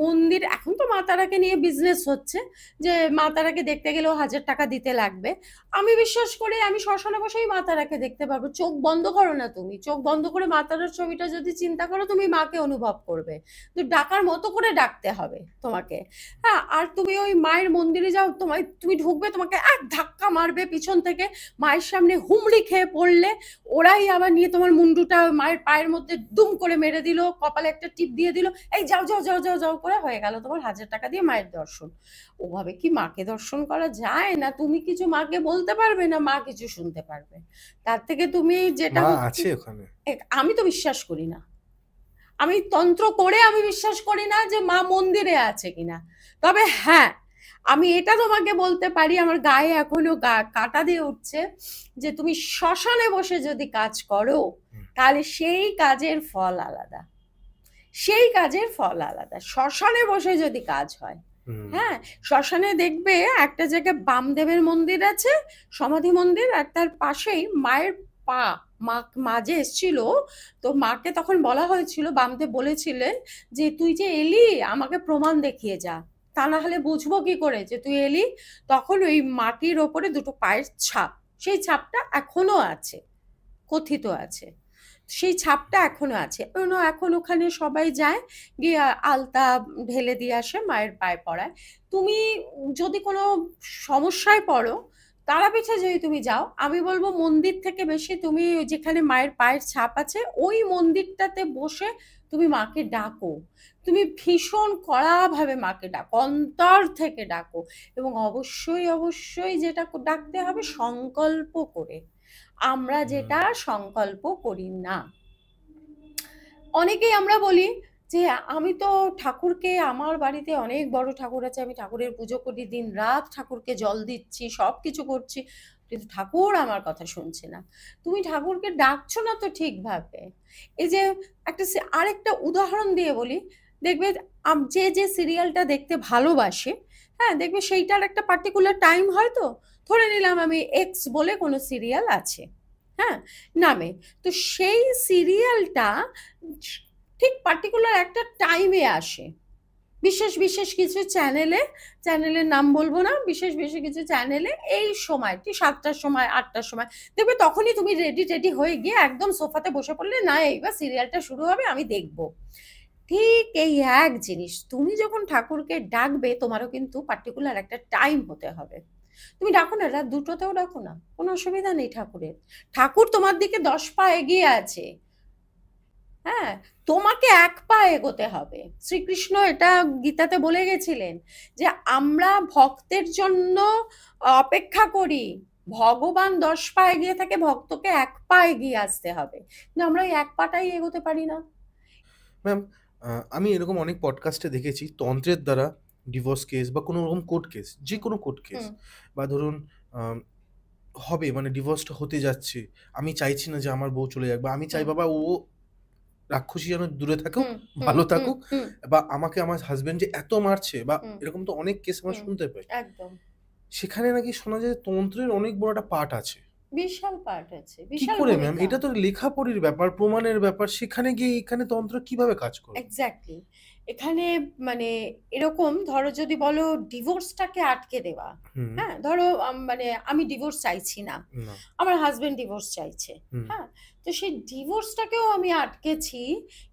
মন্দির, এখন তো মা তারাকে নিয়ে বিজনেস হচ্ছে, যে মা তারাকে দেখতে গেলেও 1000 টাকা দিতে লাগবে। আমি বিশ্বাস করি আমি শ্মশানে বসেই মা তারাকে দেখতে পারবো। চোখ বন্ধ করো না, তুমি চোখ বন্ধ করে মা তারার ছবিটা যদি চিন্তা করো, তুমি মাকে অনুভব করবে। তো ডাকার মতো করে ডাকতে হবে তোমাকে। হ্যাঁ, আর তুমি ওই মায়ের মন্দিরে যাও, তুমি ঢুকবে, তোমাকে এক ধাক্কা মারবে পিছন থেকে, মায়ের সামনে হুমড়ি খেয়ে পড়লে ওরাই আবার নিয়ে তোমার মুন্ডুটা মায়ের পায়ের মধ্যে দুম করে মেরে দিল, কপালে একটা টিপ দিয়ে দিল, এই যাও যাও যাও যাও যাও করে হয়ে গেল তোমার 1000 টাকা দিয়ে মায়ের দর্শন। ওভাবে কি মাকে দর্শন করা যায়? না তুমি কিছু মাকে বলতে পারবে, না মা কিছু শুনতে পারবে। তার থেকে তুমি যেটা মা আছে ওখানে? আমি তো বিশ্বাস করি না। আমি তন্ত্র করে আমি বিশ্বাস করি না যে মা মন্দিরে আছে কিনা। তবে হ্যাঁ, আমি এটা তোমাকে বলতে পারি, আমার গায়ে এখনো কাটা দিয়ে উঠছে, যে তুমি শ্মশানে বসে যদি কাজ করো, তাহলে সেই কাজের ফল আলাদা, সেই কাজের ফল আলাদা। শ্মশানে বসে যদি কাজ হয়, হ্যাঁ, শ্মশানে দেখবে একটা জায়গায় বামদেবের মন্দির আছে, সমাধি মন্দির, আর তার পাশেই মায়ের পা। মা যে এসছিল, তো মাকে তখন বলা হয়েছিল, বামদেব বলেছিলেন যে তুই যে এলি আমাকে প্রমাণ দেখিয়ে যা, তা না হলে বুঝবো কি করে যে তুই এলি। তখন ওই মাটির ওপরে দুটো পায়ের ছাপ, সেই ছাপটা এখনো আছে, কথিত আছে, সেই ছাপটা এখনো আছে। এখন ওখানে সবাই যায়, গিয়ে আলতা ঢেলে দিয়ে আসে, মায়ের পায়ে পড়ায়। তুমি যদি কোনো সমস্যায় পড়ো, তারাপীঠে যদি তুমি যাও, আমি বলবো মন্দির থেকে বেশি তুমি যেখানে মায়ের পায়ের ছাপ আছে ওই মন্দিরটাতে বসে তুমি মাকে ডাকো। তুমি ভীষণ কড়াভাবে মাকে ডাকো, অন্তর থেকে ডাকো, এবং অবশ্যই অবশ্যই যেটা ডাকতে হবে সংকল্প করে। আমরা যেটা সংকল্প করি না। অনেকেই আমরা বলি যে আমি তো ঠাকুরকে, আমার বাড়িতে অনেক বড় ঠাকুর আছে, আমি ঠাকুরের পুজো করি, দিন রাত ঠাকুরকে জল দিচ্ছি, সব কিছু করছি, কিন্তু ঠাকুর আমার কথা শুনছে না। তুমি ঠাকুরকে ডাকছো না তো ঠিকভাবে। এই যে আরেকটা উদাহরণ দিয়ে বলি, দেখবে যে যে সিরিয়ালটা দেখতে ভালোবাসে, হ্যাঁ, দেখবে সেইটার একটা পার্টিকুলার টাইম হয়। তো ধরে নিলাম আমি এক্স বলে কোনো সিরিয়াল আছে, হ্যাঁ, নামে, তো সেই সিরিয়ালটা ঠিক পার্টিকুলার একটা টাইমে আসে, বিশেষ বিশেষ কিছু চ্যানেলে, চ্যানেলের নাম বলবো না, বিশেষ বিশেষ কিছু চ্যানেলে এই সময়টি 7টার সময় 8টার সময়, দেখবে তখনই তুমি রেডি হয়ে গিয়ে একদম সোফাতে বসে পড়লে, না এইবার সিরিয়ালটা শুরু হবে, আমি দেখবো। ঠিক এই এক জিনিস, তুমি যখন ঠাকুরকে ডাকবে, তোমারও কিন্তু পার্টিকুলার একটা টাইম হতে হবে। তুমি ডাকো না, রাত 2টোতেও ডাকো না, কোনো অসুবিধা নেই। ঠাকুর তোমার দিকে 10 পা এগিয়ে আছে, হ্যাঁ, তোমাকে 1 পা এগোতে হবে। শ্রীকৃষ্ণ এটা গীতাতে বলে গেছিলেন যে আমরা ভক্তের জন্য অপেক্ষা করি, ভগবান 10 পা এগিয়ে থাকে, ভক্তকে 1 পা এগিয়ে আসতে হবে, কিন্তু আমরা ওই 1 পাটাই এগোতে পারি না। ম্যাম, আমি এরকম অনেক পডকাস্টে দেখেছি তন্ত্রের দ্বারা ডিভোর্স কেস বা কোনো রকম কোর্ট কেস, যে কোনো কোর্ট কেস, বা ধরুন হবে মানে ডিভোর্সটা হতে যাচ্ছে, আমি chachi না যে আমার বউ চলে যাক, বা আমি চাই বাবা ও রাক্ষসী যেন দূরে থাকুক, ভালো থাকুক, বা আমাকে আমার হাজবেন্ড যে এত মারছে, বা এরকম তো অনেক কেস আমরা শুনতে পাই। একদম সেখানে নাকি শোনা যায় তন্ত্রের অনেক বড় একটা পার্ট আছে। বিশাল পার্ট আছে, কি বিশাল করে ম্যাম? ভূমিকা। এটা তো লেখাপড়ির ব্যাপার, প্রমাণের ব্যাপার, সেখানে গিয়ে এখানে তন্ত্র কিভাবে কাজ করে? এক্স্যাক্টলি। এখানে মানে এরকম ধরো, যদি বলো ডিভোর্সটাকে আটকে দেওয়া, হ্যাঁ, ধরো মানে আমি ডিভোর্স চাইছি না, না। আমার হাজবেন্ড ডিভোর্স চাইছে, হ্যাঁ, তো সেই ডিভোর্সটাকেও আমি আটকেছি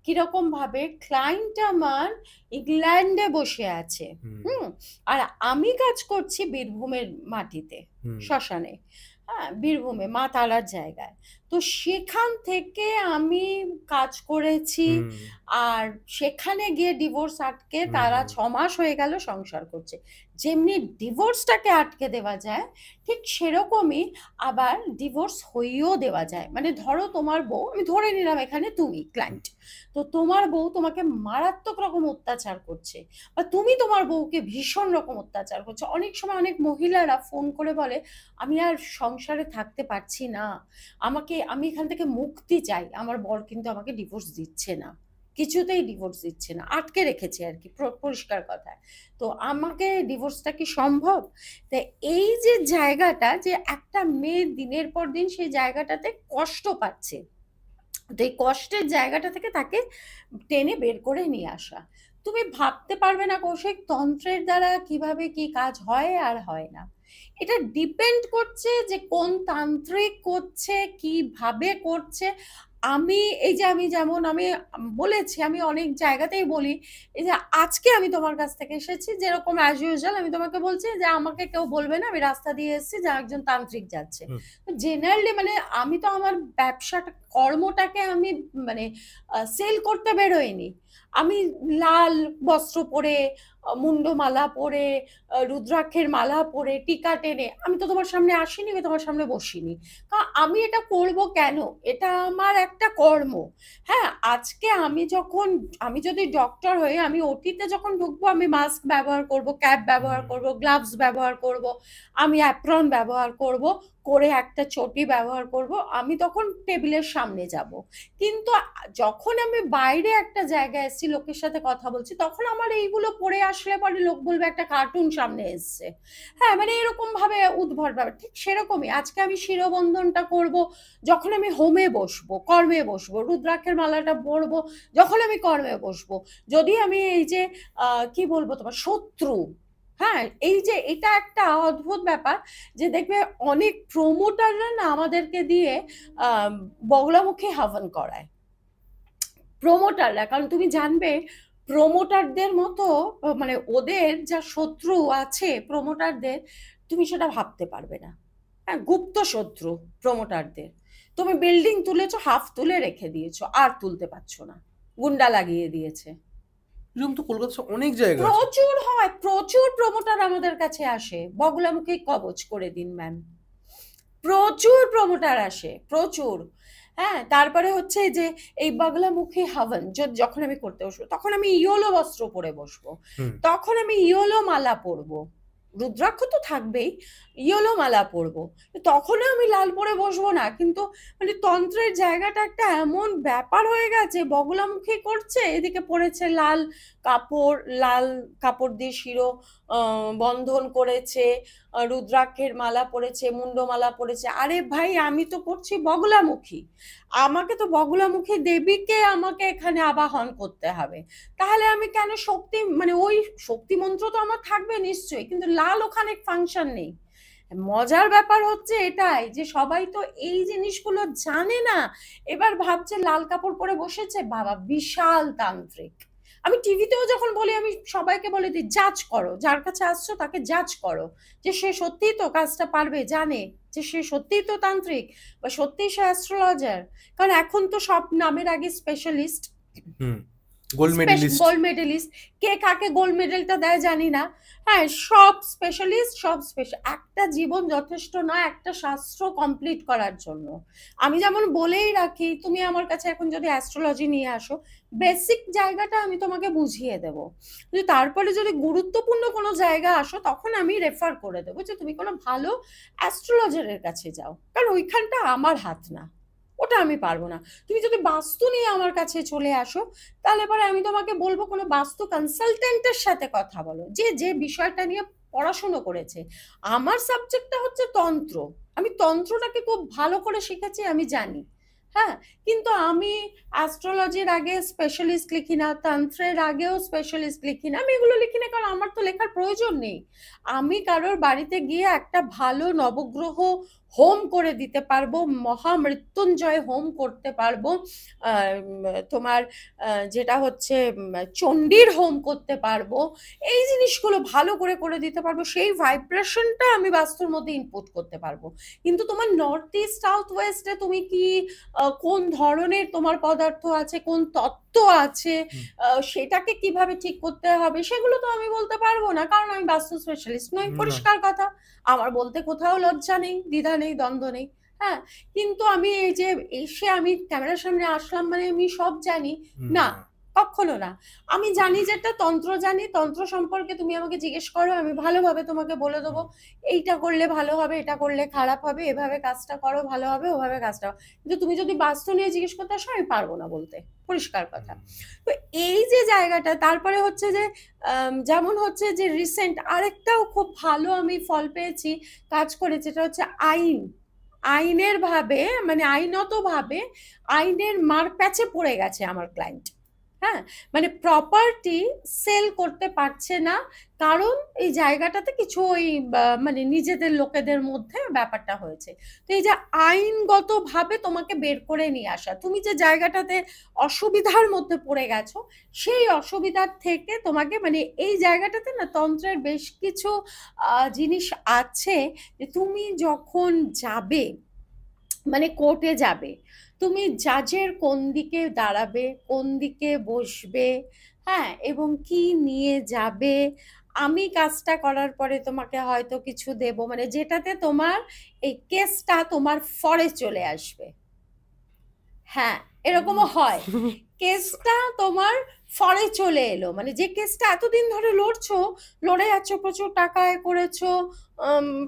কিরকম ভাবে, ক্লায়েন্ট আমার ইংল্যান্ডে বসে আছে, আর আমি কাজ করছি বীরভূমের মাটিতে, শ্মশানে, হ্যাঁ, বীরভূমে মা তারার জায়গায়। তো সেখান থেকে আমি কাজ করেছি, আর সেখানে গিয়ে ডিভোর্স আটকে তারা 6 মাস হয়ে গেল সংসার করছে। যেমনি ডিভোর্সটাকে আটকে দেওয়া যায়, ঠিক সেরকমই আবার ডিভোর্স হইয়েও দেওয়া যায়। মানে ধরো তোমার বউ, আমি ধরে নিলাম এখানে তুমি ক্লায়েন্ট, তো তোমার বউ তোমাকে মারাত্মক রকম অত্যাচার করছে, বা তুমি তোমার বউকে ভীষণ রকম অত্যাচার করছো। অনেক সময় অনেক মহিলারা ফোন করে বলে আমি আর সংসারে থাকতে পারছি না, আমি এখান থেকে মুক্তি চাই, আমার বর কিন্তু আমাকে ডিভোর্স দিচ্ছে না। কিছুতেই ডিভোর্স দিচ্ছে না, আটকে রেখেছে আর কি, পরিষ্কার কথায়। তো আমাকে ডিভোর্সটা কি সম্ভব? তাই এই যে জায়গাটা, যে একটা মেয়ে দিনের পর দিন সেই জায়গাটাতে কষ্ট পাচ্ছে, তো এই কষ্টের জায়গাটা থেকে তাকে টেনে বের করে নিয়ে আসা। তুমি ভাবতে পারবে না কৌশিক, তন্ত্রের দ্বারা কিভাবে কি কাজ হয় আর হয় না। এটা ডিপেন্ড করছে যে কোন তান্ত্রিক করছে, কিভাবে করছে। আমি এই যে আমি যেমন আমি বলেছি, আমি অনেক জায়গাতেই বলি, এই যে আজকে আমি তোমার কাছ থেকে এসেছি যেরকম অ্যাজ ইউজুয়াল, আমি তোমাকে বলছি যে আমাকে কেউ বলবে না আমি রাস্তা দিয়ে এসেছি যে একজন তান্ত্রিক যাচ্ছে। জেনারেলি মানে আমি তো আমার ব্যবসাটা, কর্মটাকে আমি মানে সেল করতে বেরোইনি। আমি লাল বস্ত্র পরে, মুন্ডমালা পরে, রুদ্রাক্ষের মালা পরে, টিকা টেনে আমি তো তোমার সামনে আসিনি, আমি তোমার সামনে বসিনি। কারণ আমি এটা করব কেন? এটা আমার একটা কর্ম। হ্যাঁ, আজকে আমি যদি ডক্টর হয়ে আমি ওটিতে যখন ঢুকবো, আমি মাস্ক ব্যবহার করব, ক্যাপ ব্যবহার করব, গ্লাভস ব্যবহার করব, আমি অ্যাপ্রন ব্যবহার করব, করে একটা চটি ব্যবহার করব, আমি তখন টেবিলের সামনে যাব। কিন্তু যখন আমি বাইরে একটা জায়গায় এসেছি, লোকের সাথে কথা বলছি, তখন আমার এইগুলো পরে আসলে পরে লোক বলবে একটা কার্টুন সামনে এসছে। হ্যাঁ, মানে এরকম ভাবে উদ্ভট ব্যাপার। ঠিক সেরকমই আজকে আমি শিরোবন্ধনটা করব যখন আমি হোমে বসবো, কর্মে বসবো, রুদ্রাক্ষের মালাটা পরবো যখন আমি কর্মে বসবো। যদি আমি এই যে কি বলবো তোমার শত্রু, হ্যাঁ, এই যে এটা একটা অদ্ভুত ব্যাপার যে দেখবে অনেক প্রমোটাররা না আমাদেরকে দিয়ে বগলামুখী হাবন করায়, প্রমোটাররা। কারণ তুমি জানবে প্রমোটারদের মতো মানে ওদের যা শত্রু আছে প্রমোটারদের, তুমি সেটা ভাবতে পারবে না। হ্যাঁ, গুপ্ত শত্রু প্রমোটারদের। তুমি বিল্ডিং তুলেছো, হাফ তুলে রেখে দিয়েছো, আর তুলতে পারছো না, গুন্ডা লাগিয়ে দিয়েছে। এরকম তো কলকাতায় অনেক জায়গা আছে। প্রচুর হয়, প্রচুর প্রমোটার আমাদের কাছে আসে, বগলামুখী কবচ করে দিন ম্যাম। প্রচুর প্রমোটার আসে, প্রচুর। হ্যাঁ, তারপরে হচ্ছে যে এই বগলামুখী হাবন যখন আমি করতে বসবো, তখন আমি ইয়োলো বস্ত্র পরে বসবো, তখন আমি ইয়োলো মালা পরবো, রুদ্রাক্ষ তো থাকবেই, ইয়েলো মালা পরবো, তখনও আমি লাল পরে বসবো না। কিন্তু মানে তন্ত্রের জায়গাটা একটা এমন ব্যাপার হয়ে গেছে, বগলামুখী করছে, এদিকে পড়েছে লাল কাপড়, লাল কাপড় দিয়ে শিরো বন্ধন করেছে, রুদ্রাক্ষের মালা পরেছে, মুন্ডমালা পরেছে। আরে ভাই, আমি তো করছি বগলামুখী, আমাকে তো বগলামুখী দেবীকে আমাকে এখানে আবাহন করতে হবে। তাহলে আমি কেন শক্তি, মানে ওই শক্তি মন্ত্র তো আমার থাকবে নিশ্চয়ই, কিন্তু লাল ওখানে ফাংশন নেই। মজার ব্যাপার হচ্ছে এটাই যে সবাই তো এই জিনিসগুলো জানে না, এবার ভাবছে লাল কাপড় পরে বসেছে, বাবা বিশাল তান্ত্রিক। আমি টিভিতেও যখন বলি, আমি সবাইকে বলে দিই জাজ করো, যার কাছে আসছো তাকে জাজ করো যে সে সত্যিই তো কাজটা পারবে, জানে যে সে সত্যিই তো তান্ত্রিক বা সত্যিই সে অ্যাস্ট্রোলজার। কারণ এখন তো সব নামের আগে specialist, gold medalist. Gold medalist, কে কাকে গোল্ড মেডেলটা দেয় জানি না। হ্যাঁ, সব স্পেশালিস্ট, সব স্পেশাল। একটা জীবন যথেষ্ট নয় একটা শাস্ত্র কমপ্লিট করার জন্য। আমি যেমন বলেই রাখি, তুমি আমার কাছে এখন যদি অ্যাস্ট্রোলজি নিয়ে আসো, বেসিক জায়গাটা আমি তোমাকে বুঝিয়ে দেবো, কিন্তু তারপরে যদি গুরুত্বপূর্ণ কোনো জায়গা আসো, তখন আমি রেফার করে দেবো যে তুমি কোনো ভালো অ্যাস্ট্রোলজারের কাছে যাও, কারণ ওইখানটা আমার হাত না, ওটা আমি পারবো না। তুমি যদি বাস্তু নিয়ে আমার কাছে চলে আসো, তাহলে পরে আমি তোমাকে বলবো কোনো বাস্তু কনসালটেন্টের সাথে কথা বলো, যে যে বিষয়টা নিয়ে পড়াশুনো করেছে। আমার সাবজেক্টটা হচ্ছে তন্ত্র, আমি তন্ত্রটাকে খুব ভালো করে শিখেছি, আমি জানি। হ্যাঁ, কিন্তু আমি অ্যাস্ট্রোলজির আগে স্পেশালিস্ট লিখি না, তন্ত্রের আগেও স্পেশালিস্ট লিখি না, আমি এগুলো লিখি না, কারণ আমার তো লেখার প্রয়োজন নেই। আমি কারোর বাড়িতে গিয়ে একটা ভালো নবগ্রহ হোম করে দিতে পারবো, মহামৃত্যুঞ্জয় হোম করতে পারবো, তোমার যেটা হচ্ছে চণ্ডীর হোম করতে পারবো, এই জিনিসগুলো ভালো করে করে দিতে পারবো, সেই ভাইব্রেশনটা আমি বাস্তুর মধ্যে ইনপুট করতে পারবো। কিন্তু তোমার নর্থ ইস্ট সাউথ ওয়েস্টে তুমি কি কোন ধরনের তোমার পদার্থ আছে, কোন তত্ত্ব আছে, সেটাকে কিভাবে ঠিক করতে হবে, সেগুলো তো আমি বলতে পারবো না, কারণ আমি বাস্তু স্পেশালিস্ট নই, পরিষ্কার কথা। আমার বলতে কোথাও লজ্জা নেই, দ্বিধা নেই, দ্বন্দ্ব নেই। হ্যাঁ, কিন্তু আমি এই যে এসে আমি ক্যামেরার সামনে আসলাম মানে আমি সব জানি না, কখনো না। আমি জানি যেটা তন্ত্র জানি, তন্ত্র সম্পর্কে তুমি আমাকে জিজ্ঞেস করো, আমি ভালোভাবে তোমাকে বলে দেবো এইটা করলে ভালো হবে, এটা করলে খারাপ হবে, এভাবে কাজটা করো ভালো হবে, ওভাবে কাজটা। কিন্তু তুমি যদি বাস্তু নিয়ে জিজ্ঞেস করতে আসো, আমি পারবো না বলতে, পরিষ্কার কথা। তো এই যে জায়গাটা, তারপরে হচ্ছে যে যেমন হচ্ছে যে রিসেন্ট আরেকটাও খুব ভালো আমি ফল পেয়েছি কাজ করে, যেটা হচ্ছে আইনের ভাবে, মানে আইনত ভাবে আইনের মার প্যাচে পড়ে গেছে আমার ক্লায়েন্ট। হ্যাঁ, মানে প্রপার্টি সেল করতে পারছে না, কারণ এই জায়গাটাতে কিছু ওই মানে নিজেদের লোকেদের মধ্যে ব্যাপারটা হয়েছে। তো এই যে আইনগত ভাবে তোমাকে বের করে নিয়ে আসা, তুমি যে জায়গাটাতে অসুবিধার মধ্যে পড়ে গেছো, সেই অসুবিধার থেকে তোমাকে, মানে এই জায়গাটাতে না তন্ত্রের বেশ কিছু জিনিস আছে, যে তুমি যখন যাবে, মানে কোর্টে যাবে, তুমি জাজের কোন দিকে দাঁড়াবে, কোন দিকে বসবে, হ্যাঁ, এবং কি নিয়ে যাবে, আমি কাজটা করার পরে তোমাকে হয়তো কিছু দেব, মানে যেটাতে তোমার এই কেসটা তোমার ফরে চলে আসবে। হ্যাঁ, এরকমও হয়, কেসটা তোমার ফরে চলে এলো, মানে যে কেসটা এতদিন ধরে লড়ে যাচ্ছ, প্রচুর টাকা আয় করেছো,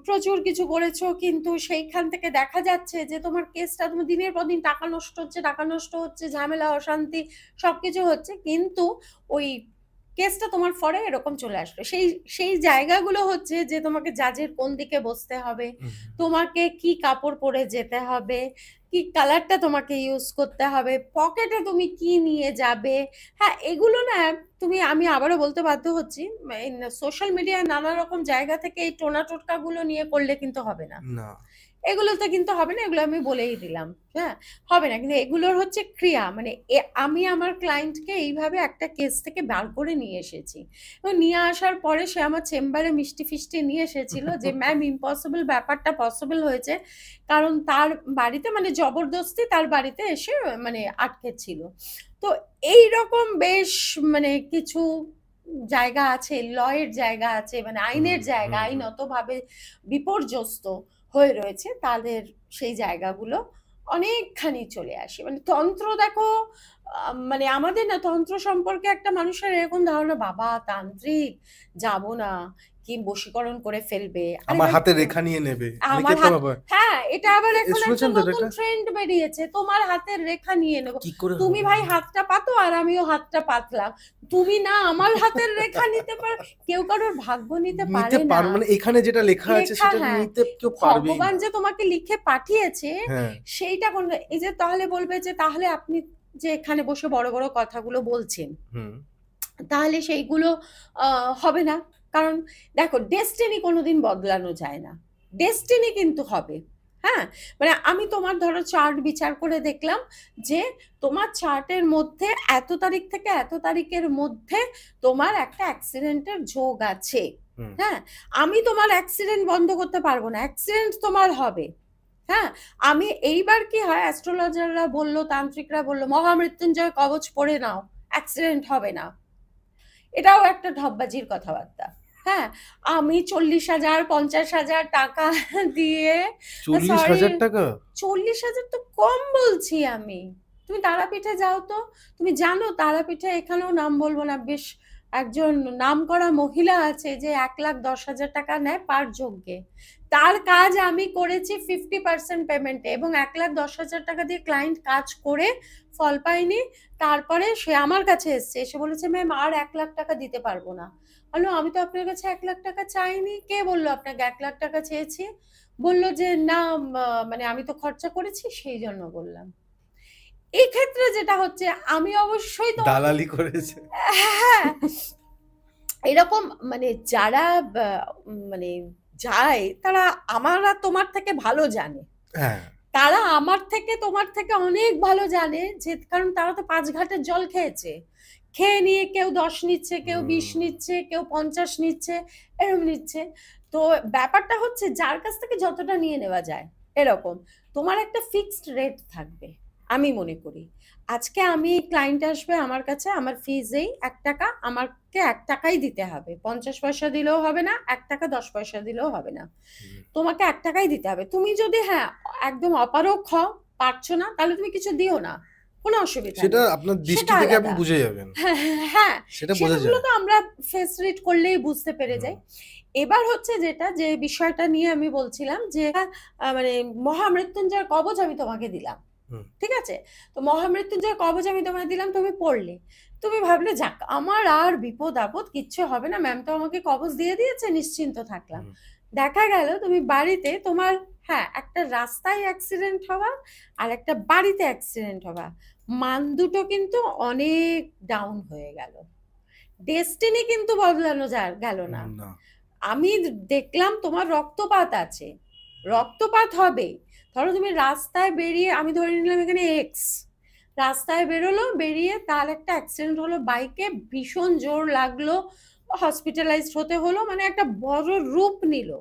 প্রচুর কিছু করেছো, কিন্তু সেইখান থেকে দেখা যাচ্ছে যে তোমার কেসটা, তোমার দিনের পর দিন টাকা নষ্ট হচ্ছে, ঝামেলা অশান্তি সবকিছু হচ্ছে, কিন্তু ওই কেসটা তোমার ফরে এরকম চলে আসলো। সেই জায়গাগুলো হচ্ছে যে তোমাকে জাজের কোন দিকে বসতে হবে, তোমাকে কি কাপড় পরে যেতে হবে, কি কালারটা তোমাকে ইউজ করতে হবে, পকেটে তুমি কি নিয়ে যাবে। হ্যাঁ, এগুলো না তুমি, আমি আবারও বলতে বাধ্য হচ্ছি, সোশ্যাল মিডিয়ায় নানা রকম জায়গা থেকে এই টোটকাগুলো নিয়ে করলে কিন্তু হবে না, এগুলোতে কিন্তু হবে না, এগুলো আমি বলেই দিলাম। হ্যাঁ, হবে না, কিন্তু এগুলোর হচ্ছে ক্রিয়া, মানে আমি আমার ক্লায়েন্টকে এইভাবে একটা কেস থেকে বার করে নিয়ে এসেছি, এবং নিয়ে আসার পরে সে আমার চেম্বারে মিষ্টি ফিষ্টি নিয়ে এসেছিল যে ম্যাম ইম্পসিবল ব্যাপারটা পসিবল হয়েছে, কারণ তার বাড়িতে, মানে জবরদস্তি তার বাড়িতে এসে মানে আটকে ছিল। তো এই রকম বেশ মানে কিছু জায়গা আছে, লয়ের জায়গা আছে, মানে আইনের জায়গা, আইনত ভাবে বিপর্যস্ত হয়ে রয়েছে তাদের, সেই জায়গাগুলো অনেকখানি চলে আসে। মানে তন্ত্র দেখো, মানে আমাদের না তন্ত্র সম্পর্কে একটা মানুষের এরকম ধারণা, বাবা তান্ত্রিক, যাব না, কি বশীকরণ করে ফেলবে, আমার হাতে রেখা নিয়ে নেবে, আমার হাত, হ্যাঁ, এটা আবার এখন একটা নতুন ট্রেন্ড বেরিয়েছে, তোমার হাতের রেখা নিয়ে নেবো। তুমি ভাই হাতটা পাতো আর আমিও হাতটা পাতলাম, তুমি না আমার হাতের রেখা নিতে পারো, কেউ কারোর ভাগ্য নিতে পারে না, মানে এখানে যেটা লেখা আছে সেটা নিতে কেউ পারবে না। ভগবান যে তোমাকে লিখে পাঠিয়েছে সেইটা কোন, এই যে তাহলে বলবে যে তাহলে আপনি যে এখানে বসে বড় বড় কথাগুলো বলছেন, তাহলে সেইগুলো হবে না, কারণ দেখো ডেস্টিনি কোনোদিন বদলানো যায় না, ডেস্টিনি কিন্তু হবে। হ্যাঁ, মানে আমি তোমার ধরো চার্ট বিচার করে দেখলাম যে তোমার চার্টের মধ্যে এত তারিখ থেকে এত তারিখের মধ্যে তোমার একটা অ্যাক্সিডেন্টের যোগ আছে। হ্যাঁ, আমি তোমার অ্যাক্সিডেন্ট বন্ধ করতে পারবো না, অ্যাক্সিডেন্ট তোমার হবে। হ্যাঁ, আমি এইবার কি হয়, অ্যাস্ট্রোলজাররা বললো, তান্ত্রিকরা বললো মহামৃত্যুঞ্জয় কবচ পড়ে নাও, অ্যাক্সিডেন্ট হবে না, এটাও একটা ঢপবাজির কথাবার্তা। হ্যাঁ, আমি 40,000 50,000 টাকা দিয়ে, 40,000 টাকা, 40,000 তো কম বলছি আমি। তুমি তারাপীঠে যাও তো, তুমি জানো তারাপীঠে, এখানেও নাম বলবো না, বেশ একজন নামকরা মহিলা আছে যে 1,10,000 টাকা নেয় পার যজ্ঞে, তার কাজ আমি করেছি 50% পেমেন্টে, এবং 1,10,000 টাকা দিয়ে ক্লায়েন্ট কাজ করে ফল পায়নি। তারপরে সে আমার কাছে এসছে, এসে বলেছে ম্যাম আর 1,00,000 টাকা দিতে পারবো না। বললো আমি তো আপনার কাছে 1,00,000 টাকা চাইনি, কে বললো আপনাকে 1,00,000 টাকা চেয়েছি? বললো যে না, মানে আমি তো খরচা করেছি সেই জন্য বললাম। এই ক্ষেত্রে যেটা হচ্ছে, আমি অবশ্যই তো দালালি করেছে। হ্যাঁ, এরকম মানে যারা মানে যায়, তারা আমার আর তোমার থেকে ভালো জানে, তারা আমার থেকে তোমার থেকে অনেক ভালো জানে, যে কারণ তারা তো 5 ঘাটের জল খেয়েছে, খেয়ে নিয়ে কেউ 10 নিচ্ছে, কেউ 20 নিচ্ছে, কেউ 50 নিচ্ছে, এরকম নিচ্ছে। তো ব্যাপারটা হচ্ছে যার কাছ থেকে যতটা নিয়ে নেওয়া যায়, এরকম তোমার একটা ফিক্সড রেট থাকবে। আমি মনে করি আজকে আমি ক্লায়েন্ট আসবে আমার কাছে, আমার ফিজেই 1 টাকা, আমাকে 1 টাকাই দিতে হবে, 50 পয়সা দিলেও হবে না, 1 টাকা 10 পয়সা দিলেও হবে না, তোমাকে 1 টাকাই দিতে হবে। তুমি যদি হ্যাঁ একদম অপারগ হও, পারছো না, তাহলে তুমি কিছু দিও না, কোনো অসুবিধা সেটা নেই, আপনার সেটা দৃষ্টি থেকে আপনি আলাদা। বুঝে যাবেন, হ্যাঁ, হ্যাঁ, সেটা বোঝা সেটাগুলো যায়। তো আমরা ফেস রিড করলেই বুঝতে পেরে হুম, যাই। এবার হচ্ছে যেটা, যে বিষয়টা নিয়ে আমি বলছিলাম যে মানে মহামৃত্যুঞ্জয় কবচ আমি তোমাকে দিলাম, হুম, ঠিক আছে? তো মহামৃত্যুঞ্জয় কবচ আমি তোমায় দিলাম, তুমি পড়লে, তুমি ভাবলে যাক আমার আর বিপদ আপদ কিচ্ছু হবে না, ম্যাম তো আমাকে কবচ দিয়ে দিয়েছে, নিশ্চিন্ত থাকলাম। হুম। দেখা গেল তুমি বাড়িতে তোমার, হ্যাঁ, একটা রাস্তায় অ্যাক্সিডেন্ট হওয়া আর একটা বাড়িতে অ্যাক্সিডেন্ট হওয়া, মান দুটো কিন্তু অনেক ডাউন হয়ে গেল, ডেস্টিনি কিন্তু বদলানো গেল না। না। আমি দেখলাম তোমার রক্তপাত আছে, রক্তপাত হবে, ধরো তুমি রাস্তায় বেরিয়ে, আমি ধরে নিলাম এখানে এক্স রাস্তায় বেরোলো, বেরিয়ে তার একটা অ্যাক্সিডেন্ট হলো বাইকে, ভীষণ জোর লাগলো, হসপিটালাইজড হতে হলো, মানে একটা বড় রূপ নিল।